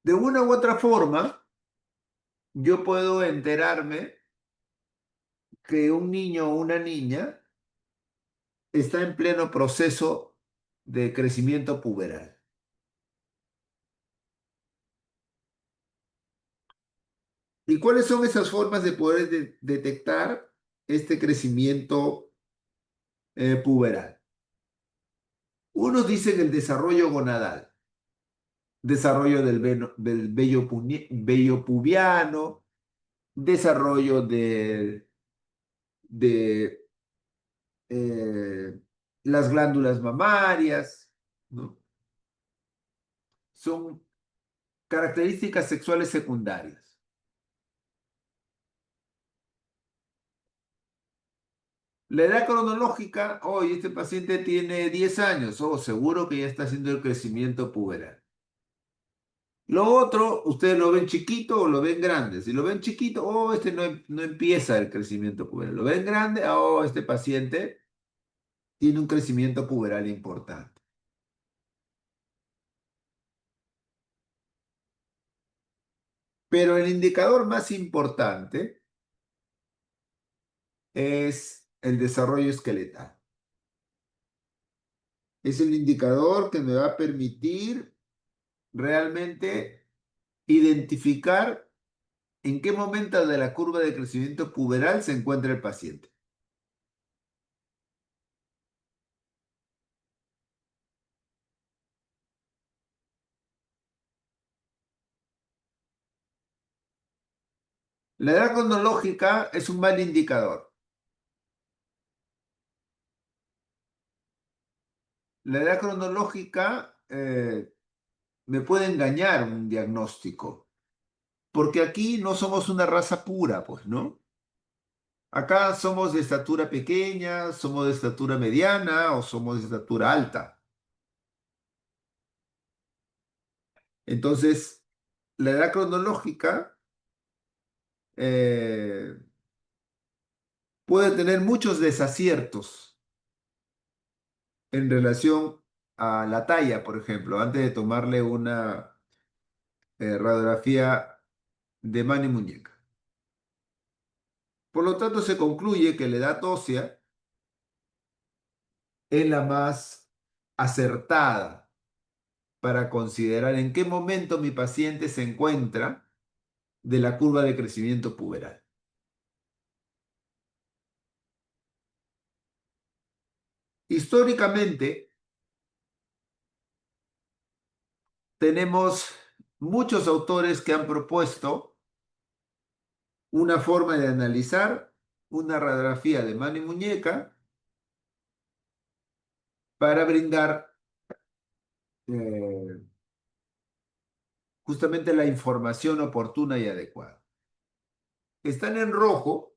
De una u otra forma, yo puedo enterarme que un niño o una niña está en pleno proceso de crecimiento puberal. ¿Y cuáles son esas formas de poder detectar este crecimiento puberal? Unos dicen el desarrollo gonadal, desarrollo del vello pubiano, desarrollo de eh, las glándulas mamarias, ¿no? Son características sexuales secundarias. La edad cronológica, hoy este paciente tiene 10 años, seguro que ya está haciendo el crecimiento puberal. Lo otro, ustedes lo ven chiquito o lo ven grande. Si lo ven chiquito, este no empieza el crecimiento puberal. Lo ven grande, este paciente tiene un crecimiento puberal importante. Pero el indicador más importante es el desarrollo esqueletal. Es el indicador que me va a permitir realmente identificar en qué momento de la curva de crecimiento puberal se encuentra el paciente. La edad cronológica es un mal indicador. La edad cronológica me puede engañar un diagnóstico, porque aquí no somos una raza pura, pues, ¿no? Acá somos de estatura pequeña, somos de estatura mediana o somos de estatura alta. Entonces, la edad cronológica eh, puede tener muchos desaciertos en relación a la talla, por ejemplo, antes de tomarle una radiografía de mano y muñeca. Por lo tanto, se concluye que la edad ósea es la más acertada para considerar en qué momento mi paciente se encuentra de la curva de crecimiento puberal. Históricamente, tenemos muchos autores que han propuesto una forma de analizar una radiografía de mano y muñeca para brindar eh, justamente la información oportuna y adecuada. Están en rojo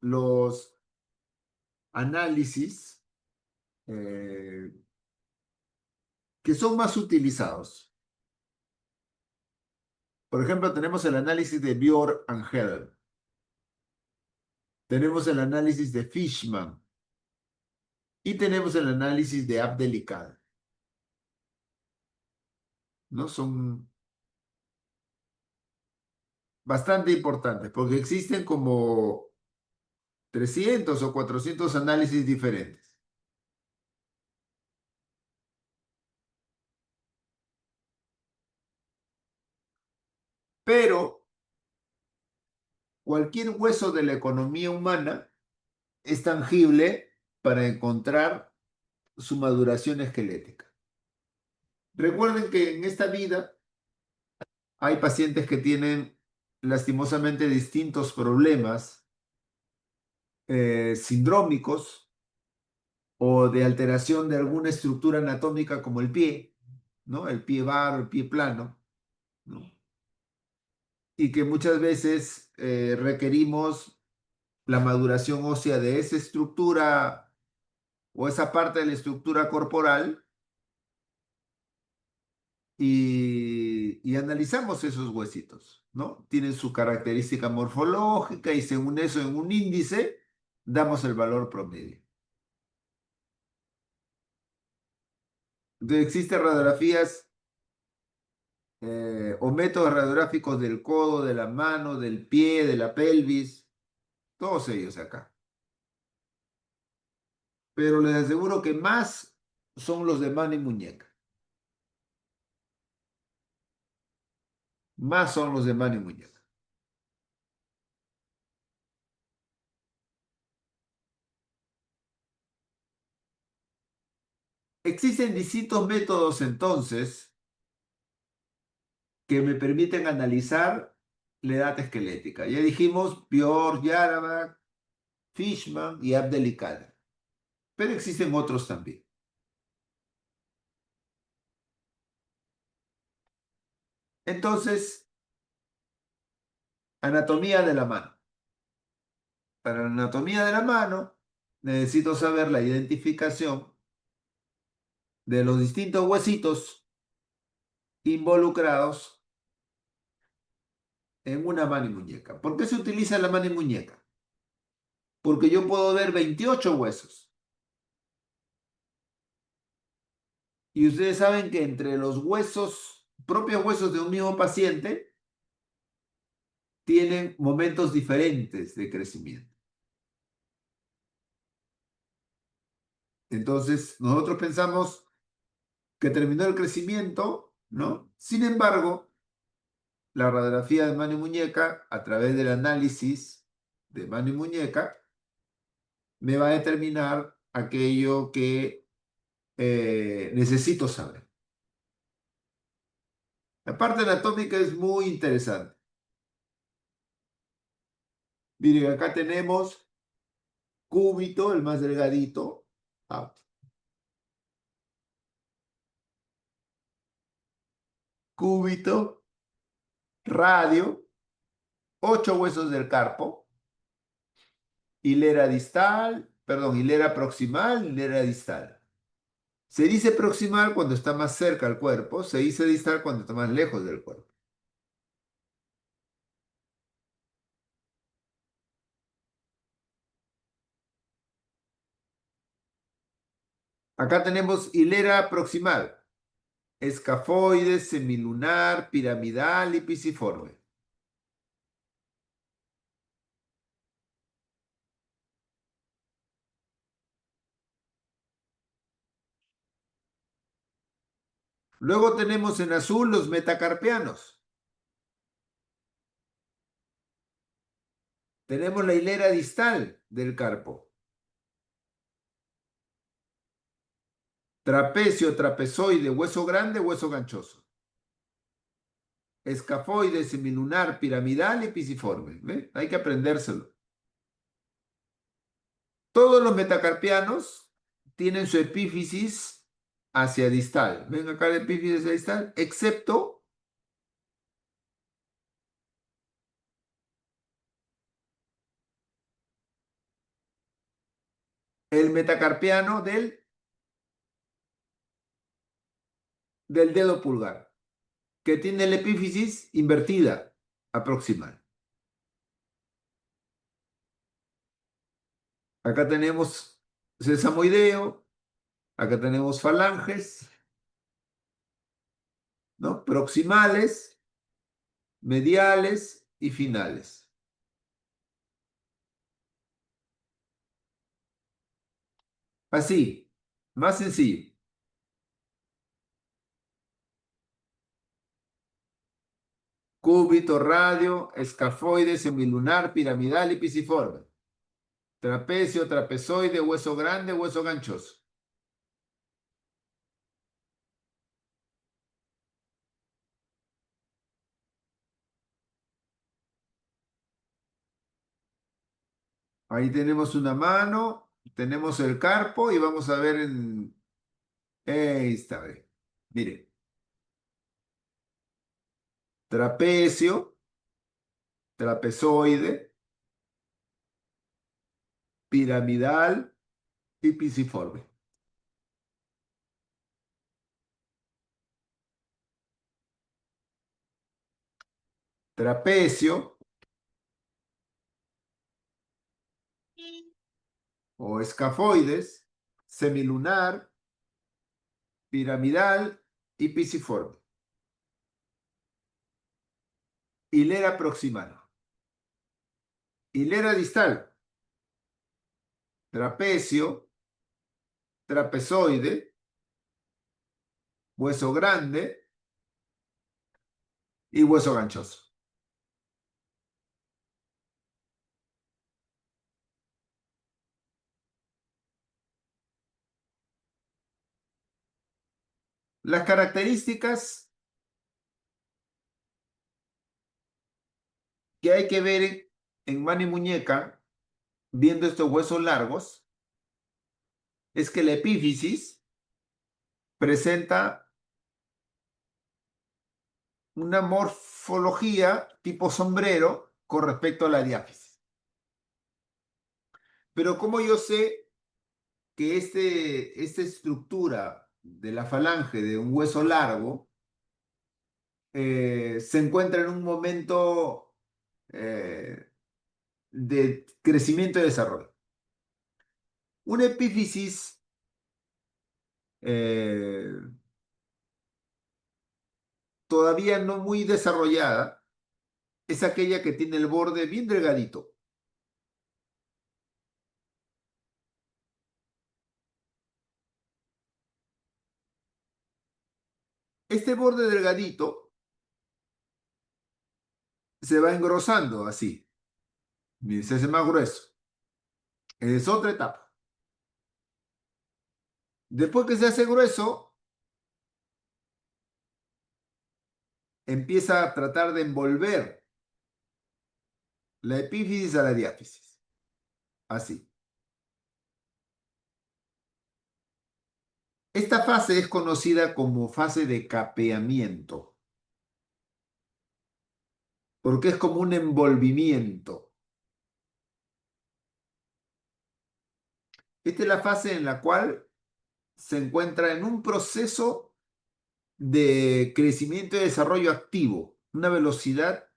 los análisis eh, que son más utilizados. Por ejemplo, tenemos el análisis de Bjork-Angel, tenemos el análisis de Fishman y tenemos el análisis de Abdelikad, ¿no? Son bastante importantes porque existen como 300 o 400 análisis diferentes. Pero cualquier hueso de la economía humana es tangible para encontrar su maduración esquelética. Recuerden que en esta vida hay pacientes que tienen lastimosamente distintos problemas sindrómicos o de alteración de alguna estructura anatómica como el pie, ¿no? El pie varo, el pie plano, ¿no? Y que muchas veces requerimos la maduración ósea de esa estructura o esa parte de la estructura corporal y analizamos esos huesitos, ¿no? Tienen su característica morfológica y según eso en un índice damos el valor promedio. Entonces existen radiografías o métodos radiográficos del codo, de la mano, del pie, de la pelvis, todos ellos acá. Pero les aseguro que más son los de mano y muñeca. Más son los de mano y muñeca. Existen distintos métodos entonces que me permiten analizar la edad esquelética. Ya dijimos Bjork, Yaradak, Fishman y Abdelicader. Pero existen otros también. Entonces, anatomía de la mano. Para la anatomía de la mano, necesito saber la identificación de los distintos huesitos involucrados en una mano y muñeca. ¿Por qué se utiliza la mano y muñeca? Porque yo puedo ver 28 huesos. Y ustedes saben que entre los huesos, propios huesos de un mismo paciente, tienen momentos diferentes de crecimiento. Entonces, nosotros pensamos que terminó el crecimiento, ¿no? Sin embargo, la radiografía de mano y muñeca, a través del análisis de mano y muñeca, me va a determinar aquello que necesito saber. La parte anatómica es muy interesante. Miren, acá tenemos cúbito, el más delgadito. Ah, cúbito, radio, 8 huesos del carpo, hilera distal, perdón, hilera proximal, hilera distal. Se dice proximal cuando está más cerca al cuerpo, se dice distal cuando está más lejos del cuerpo. Acá tenemos hilera proximal, escafoide, semilunar, piramidal y pisiforme. Luego tenemos en azul los metacarpianos. Tenemos la hilera distal del carpo. Trapecio, trapezoide, hueso grande, hueso ganchoso. Escafoide, semilunar, piramidal y pisiforme. ¿Ve? Hay que aprendérselo. Todos los metacarpianos tienen su epífisis hacia distal. ¿Ven acá el epífisis hacia distal? Excepto el metacarpiano del dedo pulgar, que tiene la epífisis invertida, aproximal. Acá tenemos sesamoideo, acá tenemos falanges, ¿no? Proximales, mediales y finales. Así, más sencillo. Cúbito, radio, escafoide, semilunar, piramidal y pisiforme. Trapecio, trapezoide, hueso grande, hueso ganchoso. Ahí tenemos una mano, tenemos el carpo y vamos a ver en... Ahí está, ve. Mire, trapecio, trapezoide, piramidal y pisiforme. Trapecio o escafoides, semilunar, piramidal y pisiforme. Hilera proximal. Hilera distal. Trapecio, trapezoide, hueso grande y hueso ganchoso. Las características que hay que ver en mano y muñeca, viendo estos huesos largos, es que la epífisis presenta una morfología tipo sombrero con respecto a la diáfisis. Pero ¿cómo yo sé que esta estructura de la falange de un hueso largo se encuentra en un momento eh, de crecimiento y desarrollo? Una epífisis eh, todavía no muy desarrollada es aquella que tiene el borde bien delgadito. Este borde delgadito se va engrosando así, se hace más grueso. Es otra etapa. Después que se hace grueso, empieza a tratar de envolver la epífisis a la diáfisis. Así. Esta fase es conocida como fase de capeamiento, porque es como un envolvimiento. Esta es la fase en la cual se encuentra en un proceso de crecimiento y desarrollo activo, una velocidad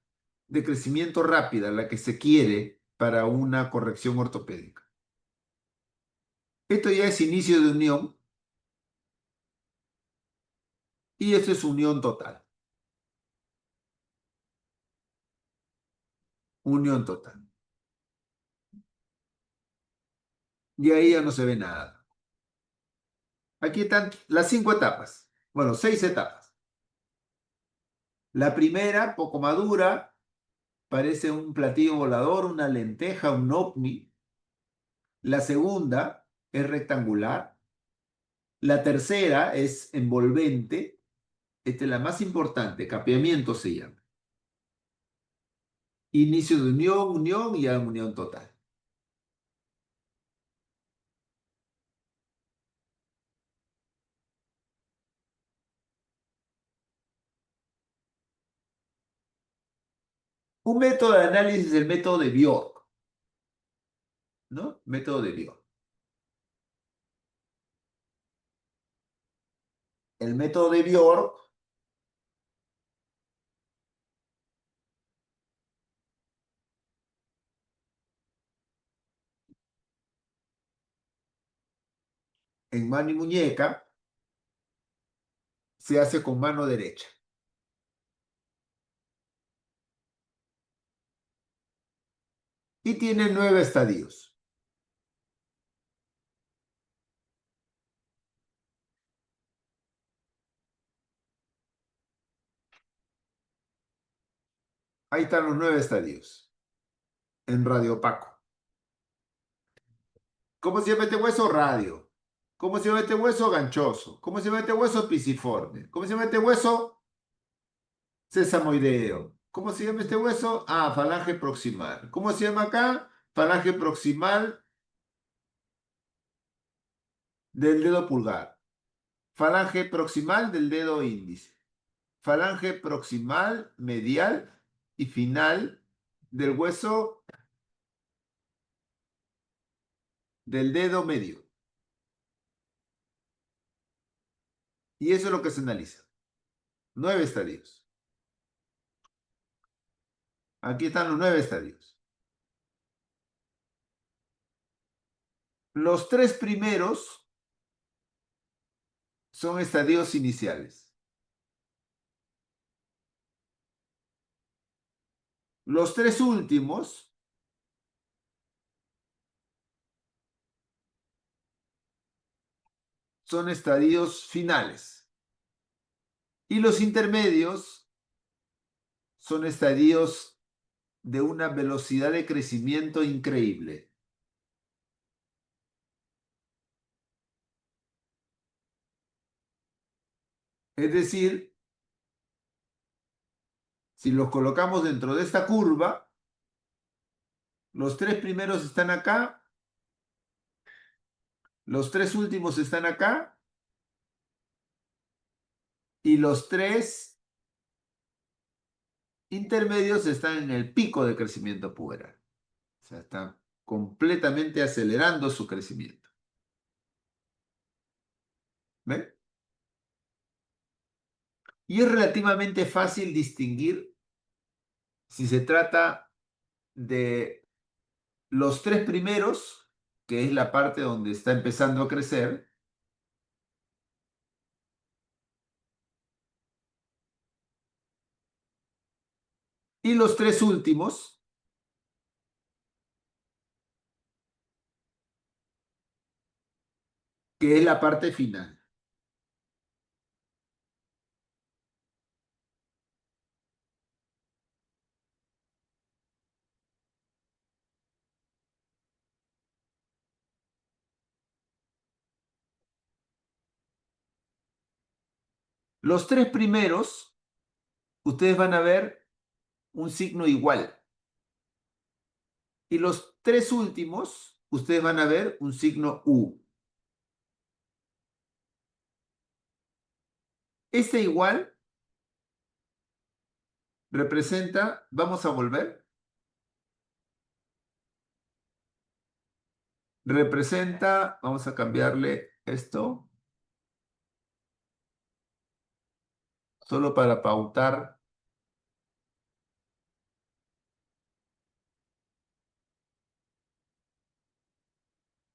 de crecimiento rápida, la que se quiere para una corrección ortopédica. Esto ya es inicio de unión y esto es unión total. Unión total. Y ahí ya no se ve nada. Aquí están las 5 etapas. Bueno, 6 etapas. La primera, poco madura, parece un platillo volador, una lenteja, un ovni. La segunda es rectangular. La tercera es envolvente. Esta es la más importante, capeamiento se llama. Inicio de unión, unión y ya unión total. Un método de análisis es el método de Bjork, ¿no? Método de Bjork. El método de Bjork en mano y muñeca se hace con mano derecha y tiene 9 estadios. Ahí están los 9 estadios en radio Paco. ¿Cómo se llama este hueso? Radio. ¿Cómo se llama este hueso? Ganchoso. ¿Cómo se llama este hueso? Pisiforme. ¿Cómo se llama este hueso? Sesamoideo. ¿Cómo se llama este hueso? Ah, falange proximal. ¿Cómo se llama acá? Falange proximal del dedo pulgar. Falange proximal del dedo índice. Falange proximal, medial y final del hueso del dedo medio. Y eso es lo que se analiza. 9 estadios. Aquí están los 9 estadios. Los 3 primeros son estadios iniciales. Los 3 últimos son estadios finales. Y los intermedios son estadios de una velocidad de crecimiento increíble. Es decir, si los colocamos dentro de esta curva, Los tres primeros están acá, los tres últimos están acá y los tres intermedios están en el pico de crecimiento puberal. O sea, están completamente acelerando su crecimiento. ¿Ven? Y es relativamente fácil distinguir si se trata de los tres primeros, que es la parte donde está empezando a crecer, y los tres últimos, que es la parte final. Los tres primeros, ustedes van a ver un signo igual. Y los tres últimos, ustedes van a ver un signo U. Este igual representa, vamos a volver, representa, vamos a cambiarle esto, solo para pautar,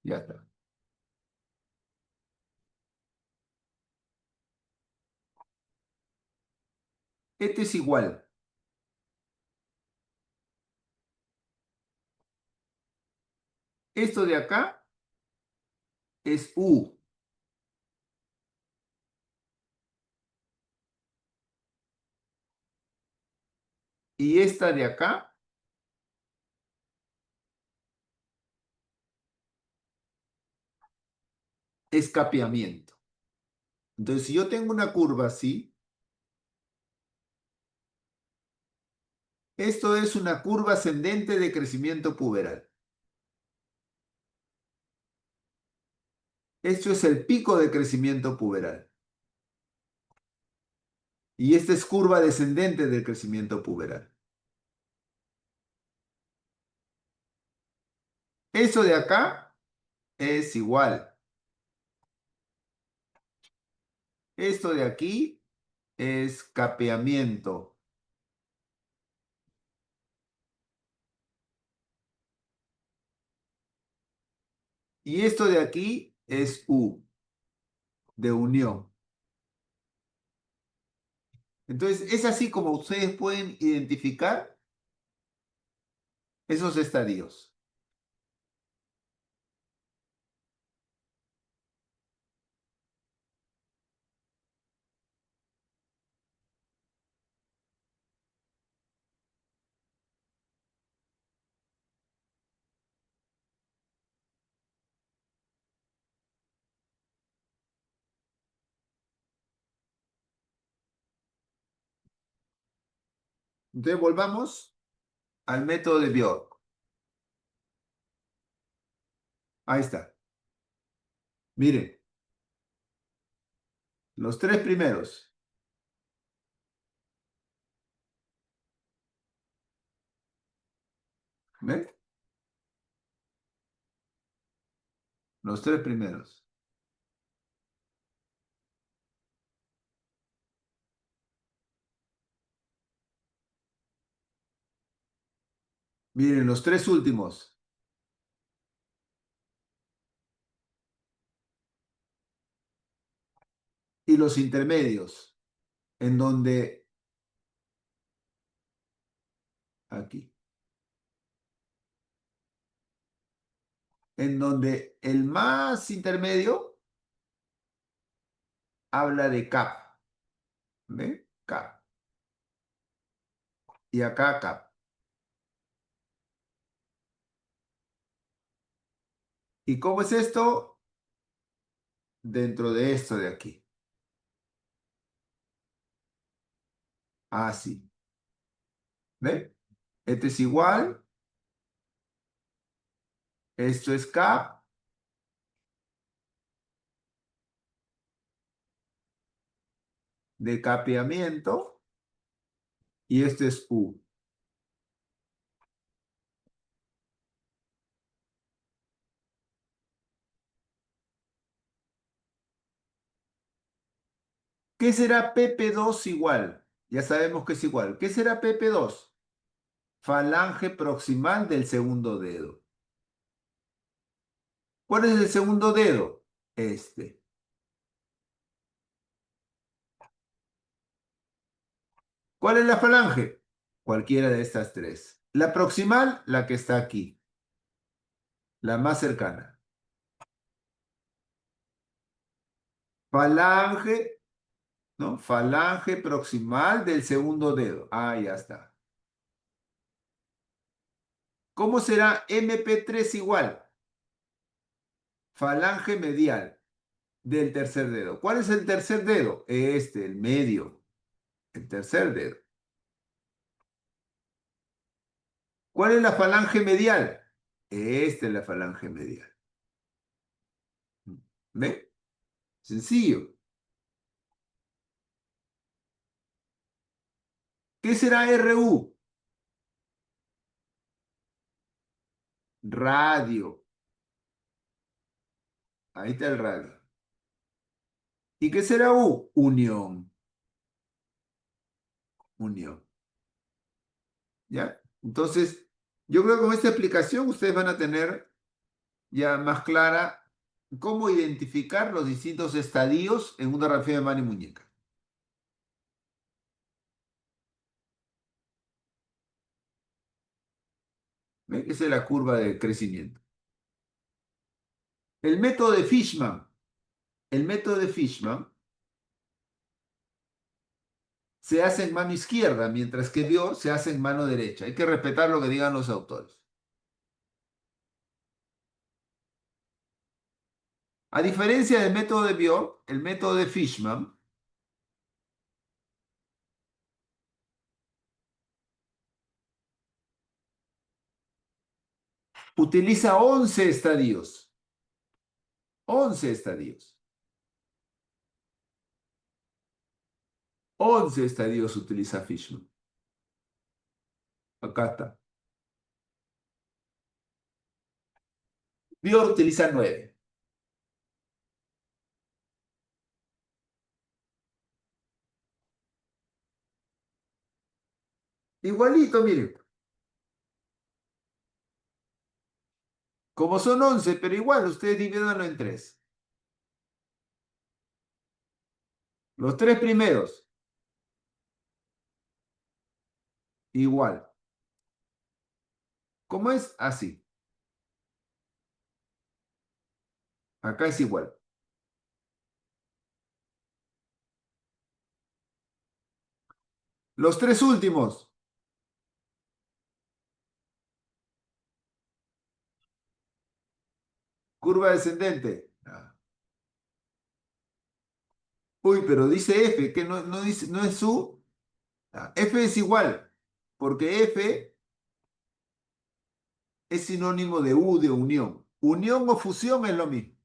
ya está. Este es igual. Esto de acá es U. Y esta de acá es capeamiento. Entonces, si yo tengo una curva así, esto es una curva ascendente de crecimiento puberal. Esto es el pico de crecimiento puberal. Y esta es curva descendente del crecimiento puberal. Eso de acá es igual. Esto de aquí es capeamiento. Y esto de aquí es U, de unión. Entonces, es así como ustedes pueden identificar esos estadios. Entonces, volvamos al método de Bjork. Ahí está. Miren, los tres primeros. ¿Ven? Los tres primeros. Miren, los tres últimos. Y los intermedios, en donde, aquí, en donde el más intermedio habla de CAP. ¿Ven? CAP. Y acá CAP. ¿Y cómo es esto? Dentro de esto de aquí. Así. ¿Ven? Este es igual Esto es K de capeamiento y esto es U. ¿Qué será PP2 igual? Ya sabemos que es igual. ¿Qué será PP2? Falange proximal del segundo dedo. ¿Cuál es el segundo dedo? Este. ¿Cuál es la falange? Cualquiera de estas tres. La proximal, la que está aquí, la más cercana. Falange, ¿no? Falange proximal del segundo dedo. Ah, ya está. ¿Cómo será MP3 igual? Falange medial del tercer dedo. ¿Cuál es el tercer dedo? Este, el medio, el tercer dedo. ¿Cuál es la falange medial? Esta es la falange medial. ¿Ve? Sencillo. ¿Qué será RU? Radio. Ahí está el radio. ¿Y qué será U? Unión. Unión. ¿Ya? Entonces, yo creo que con esta explicación ustedes van a tener ya más clara cómo identificar los distintos estadios en una radiografía de mano y muñeca. ¿Ven? Esa es la curva de crecimiento. El método de Fishman. El método de Fishman se hace en mano izquierda, mientras que Biot se hace en mano derecha. Hay que respetar lo que digan los autores. A diferencia del método de Biot, el método de Fishman utiliza 11 estadios. 11 estadios. 11 estadios utiliza Fishman. Acá está. Biot utiliza 9. Igualito, miren. Como son 11, pero igual, ustedes divídanlo en 3. Los tres primeros, igual. ¿Cómo es? Así. Acá es igual. Los tres últimos, curva descendente. Ah. Uy, pero dice F, que no, no dice, no es su. Ah, F es igual, porque F es sinónimo de U de unión. Unión o fusión es lo mismo.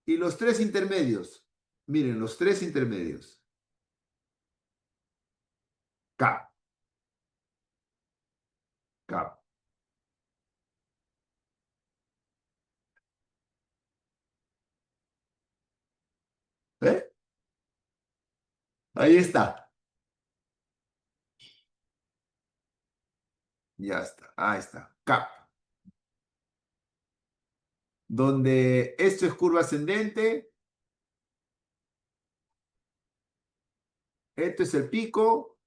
Y los tres intermedios. Miren, los tres intermedios. K, K. ¿Eh? Ahí está. Ya está. Ahí está. K. Donde esto es curva ascendente, esto es el pico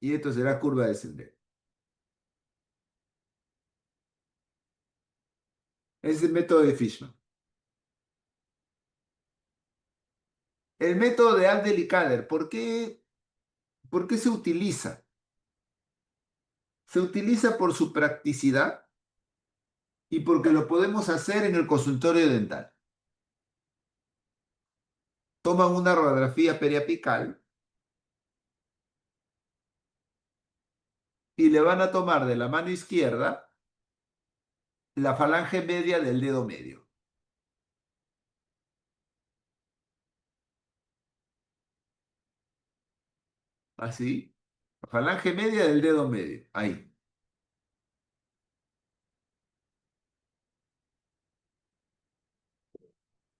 y esto será curva descendente. Es el método de Fishman. El método de Abdel y Kader, por qué se utiliza? Se utiliza por su practicidad y porque lo podemos hacer en el consultorio dental. Toman una radiografía periapical y le van a tomar de la mano izquierda la falange media del dedo medio. Así. La falange media del dedo medio. Ahí.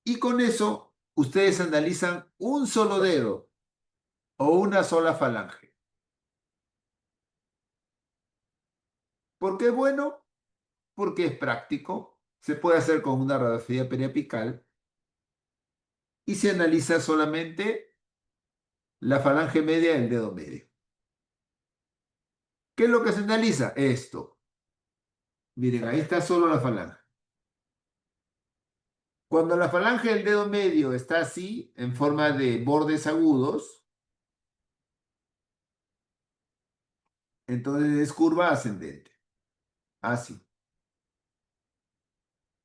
Y con eso, ustedes analizan un solo dedo o una sola falange. ¿Por qué es bueno? Porque es práctico. Se puede hacer con una radiografía periapical y se analiza solamente la falange media del dedo medio. ¿Qué es lo que se analiza? Esto. Miren, ahí está solo la falange. Cuando la falange del dedo medio está así, en forma de bordes agudos, entonces es curva ascendente. Así,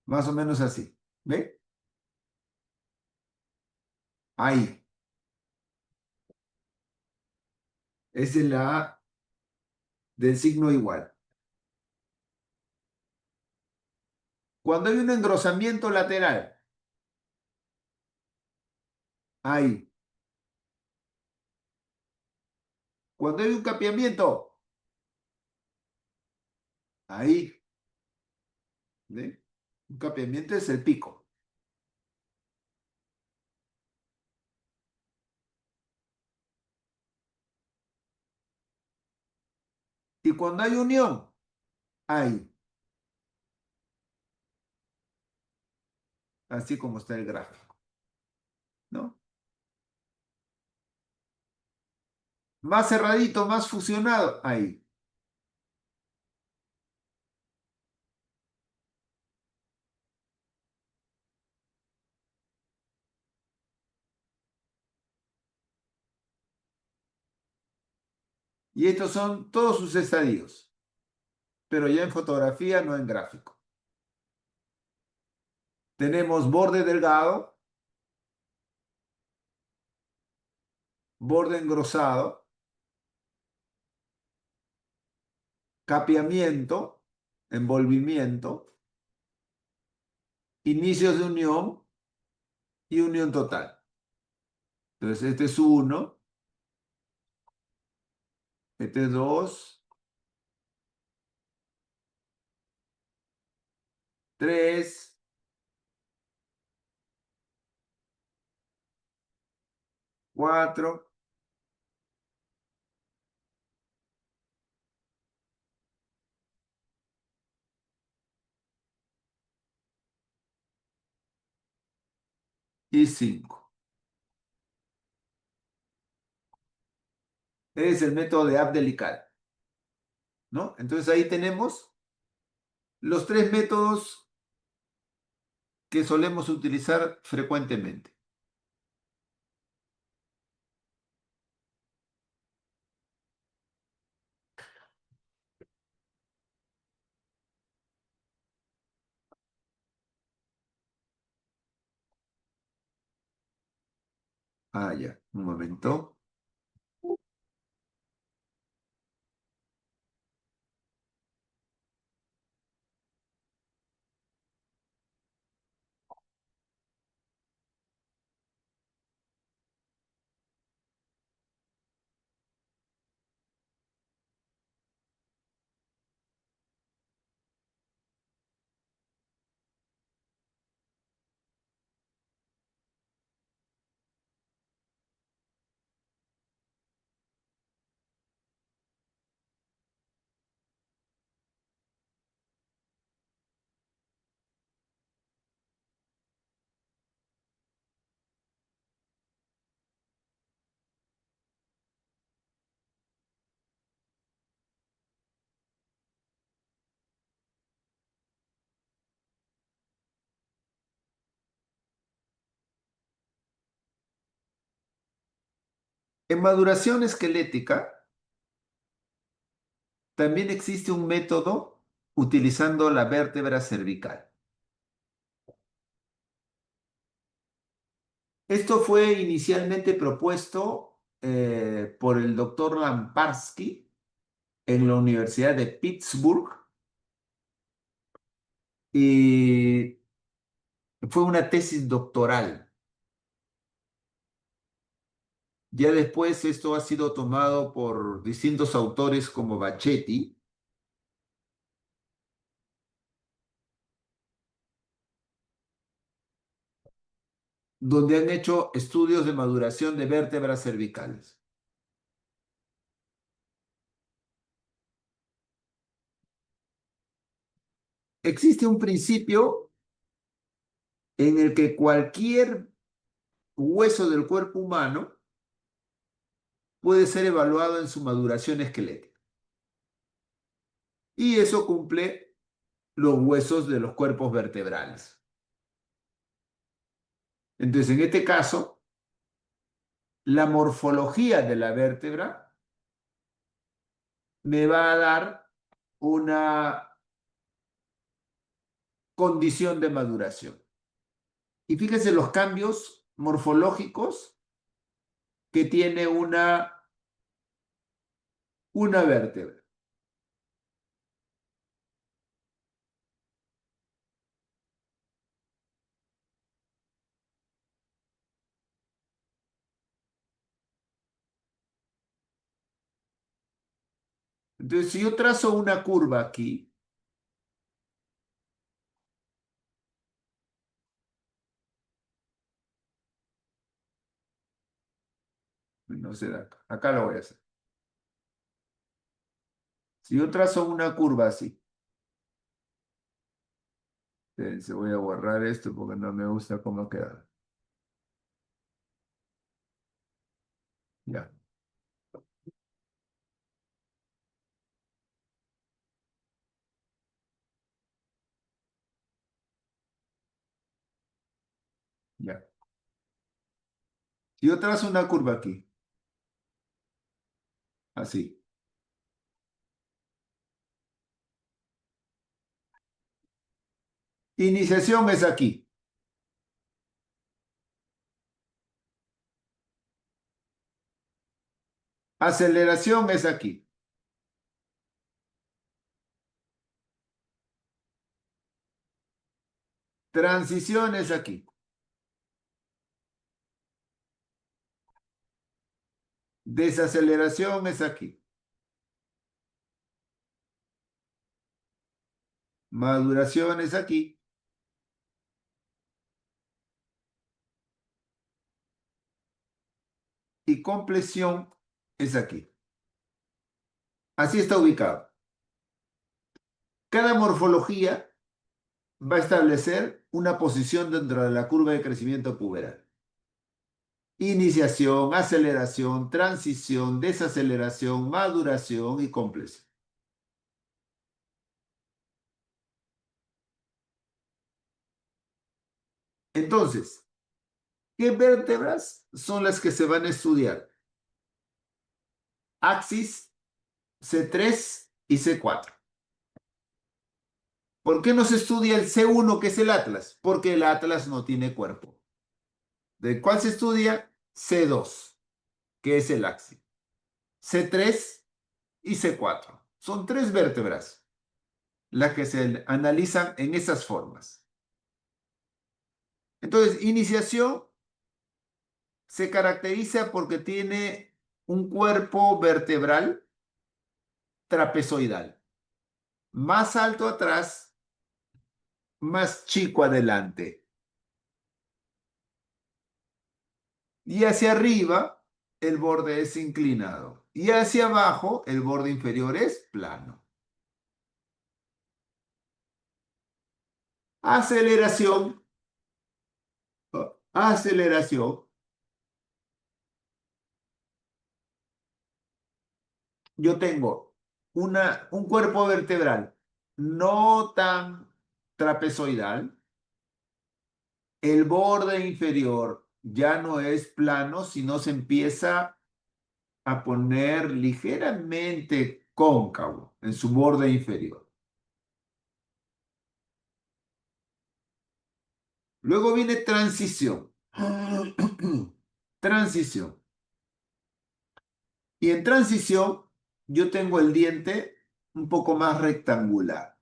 más o menos así. ¿Ve? Ahí. Esa es la A del signo igual. Cuando hay un engrosamiento lateral, ahí. Cuando hay un capeamiento, ahí. ¿Ve? Un capeamiento es el pico. Y cuando hay unión, ahí. Así como está el gráfico, ¿no? Más cerradito, más fusionado, ahí. Y estos son todos sus estadios, pero ya en fotografía, no en gráfico. Tenemos borde delgado, borde engrosado, capeamiento, envolvimiento, inicios de unión y unión total. Entonces, este es uno, este es dos, tres, cuatro y cinco. Es el método de Abdel-Ikad, ¿no? Entonces ahí tenemos los tres métodos que solemos utilizar frecuentemente. Ah, ya, un momento. En maduración esquelética también existe un método utilizando la vértebra cervical. Esto fue inicialmente propuesto por el doctor Lamparski en la Universidad de Pittsburgh y fue una tesis doctoral. Ya después esto ha sido tomado por distintos autores como Bachetti, donde han hecho estudios de maduración de vértebras cervicales. Existe un principio en el que cualquier hueso del cuerpo humano puede ser evaluado en su maduración esquelética. Y eso cumple los huesos de los cuerpos vertebrales. Entonces, en este caso, la morfología de la vértebra me va a dar una condición de maduración. Y fíjense los cambios morfológicos que tiene una vértebra. Entonces, si yo trazo una curva aquí, no sé, acá lo voy a hacer. Si yo trazo una curva así, se voy a borrar esto porque no me gusta cómo queda. Ya, ya. Si yo trazo una curva aquí, así. Iniciación es aquí. Aceleración es aquí. Transición es aquí. Desaceleración es aquí. Maduración es aquí. Y compleción es aquí. Así está ubicado. Cada morfología va a establecer una posición dentro de la curva de crecimiento puberal. Iniciación, aceleración, transición, desaceleración, maduración y compleción. Entonces, ¿qué vértebras son las que se van a estudiar? Axis, C3 y C4. ¿Por qué no se estudia el C1, que es el atlas? Porque el atlas no tiene cuerpo. ¿De cuál se estudia? C2, que es el axis. C3 y C4. Son tres vértebras las que se analizan en esas formas. Entonces, iniciación se caracteriza porque tiene un cuerpo vertebral trapezoidal. Más alto atrás, más chico adelante. Y hacia arriba, el borde es inclinado. Y hacia abajo, el borde inferior es plano. Aceleración. Aceleración. Yo tengo un cuerpo vertebral no tan trapezoidal. El borde inferior ya no es plano, sino se empieza a poner ligeramente cóncavo en su borde inferior. Luego viene transición. Transición. Y en transición yo tengo el diente un poco más rectangular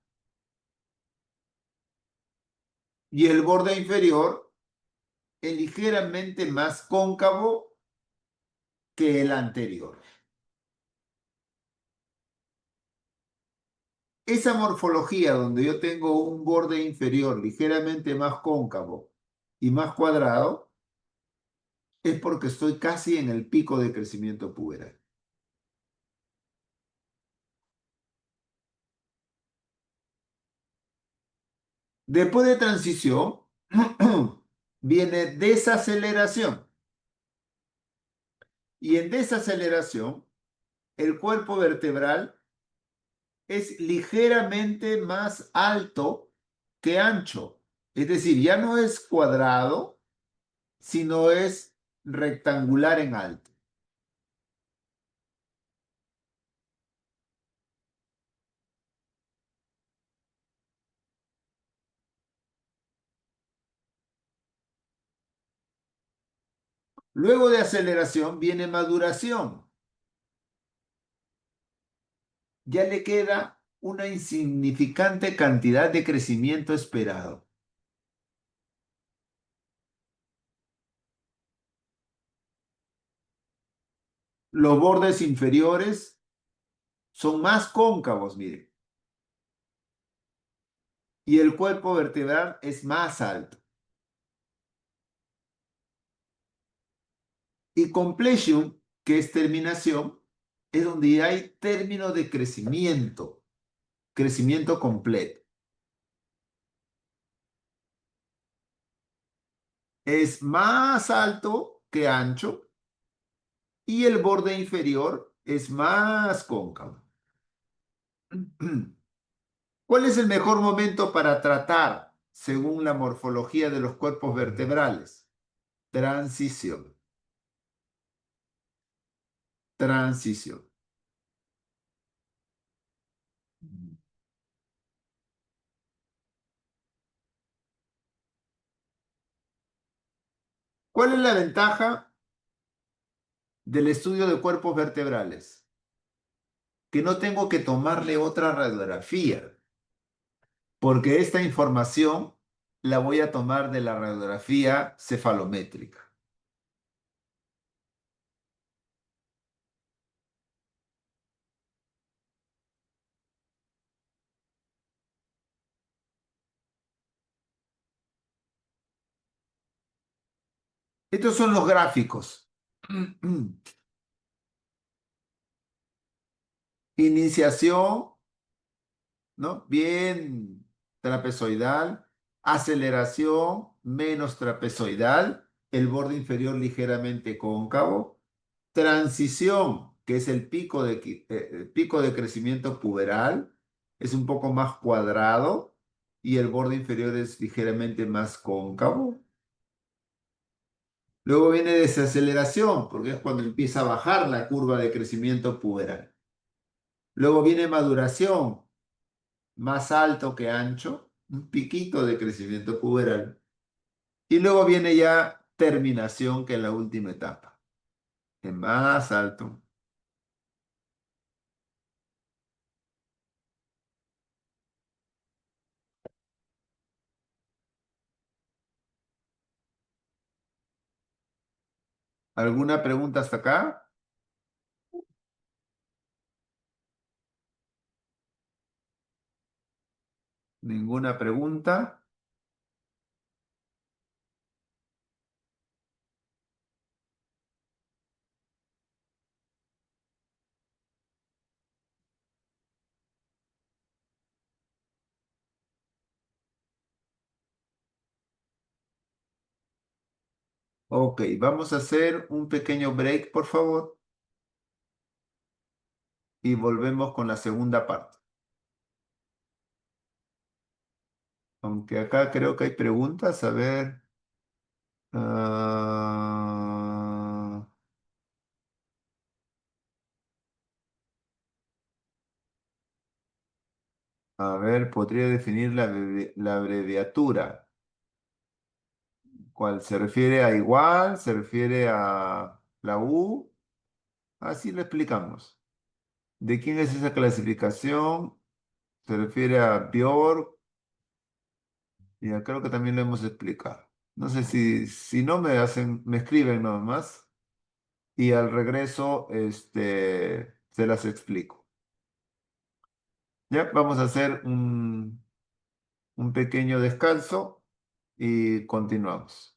y el borde inferior es ligeramente más cóncavo que el anterior. Esa morfología donde yo tengo un borde inferior ligeramente más cóncavo y más cuadrado es porque estoy casi en el pico de crecimiento puberal. Después de transición viene desaceleración y en desaceleración el cuerpo vertebral es ligeramente más alto que ancho. Es decir, ya no es cuadrado, sino es rectangular en alto. Luego de aceleración viene maduración. Ya le queda una insignificante cantidad de crecimiento esperado. Los bordes inferiores son más cóncavos, mire, y el cuerpo vertebral es más alto. Y completion, que es terminación, es donde hay término de crecimiento, crecimiento completo. Es más alto que ancho y el borde inferior es más cóncavo. ¿Cuál es el mejor momento para tratar según la morfología de los cuerpos vertebrales? Transición. Transición. ¿Cuál es la ventaja del estudio de cuerpos vertebrales? Que no tengo que tomarle otra radiografía, porque esta información la voy a tomar de la radiografía cefalométrica. Estos son los gráficos. Iniciación, ¿no? Bien trapezoidal. Aceleración, menos trapezoidal. El borde inferior ligeramente cóncavo. Transición, que es el pico de crecimiento puberal, es un poco más cuadrado y el borde inferior es ligeramente más cóncavo. Luego viene desaceleración, porque es cuando empieza a bajar la curva de crecimiento puberal. Luego viene maduración, más alto que ancho, un piquito de crecimiento puberal. Y luego viene ya terminación, que es la última etapa, es más alto. ¿Alguna pregunta hasta acá? ¿Ninguna pregunta? Ok, vamos a hacer un pequeño break, por favor, y volvemos con la segunda parte. Aunque acá creo que hay preguntas, a ver. ah, a ver, podría definir la abreviatura. ¿Cuál se refiere a igual? ¿Se refiere a la U? Así lo explicamos. ¿De quién es esa clasificación? Se refiere a Bjork. Ya creo que también lo hemos explicado. No sé si no me hacen, me escriben nomás y al regreso se las explico. Ya, vamos a hacer un pequeño descanso y continuamos.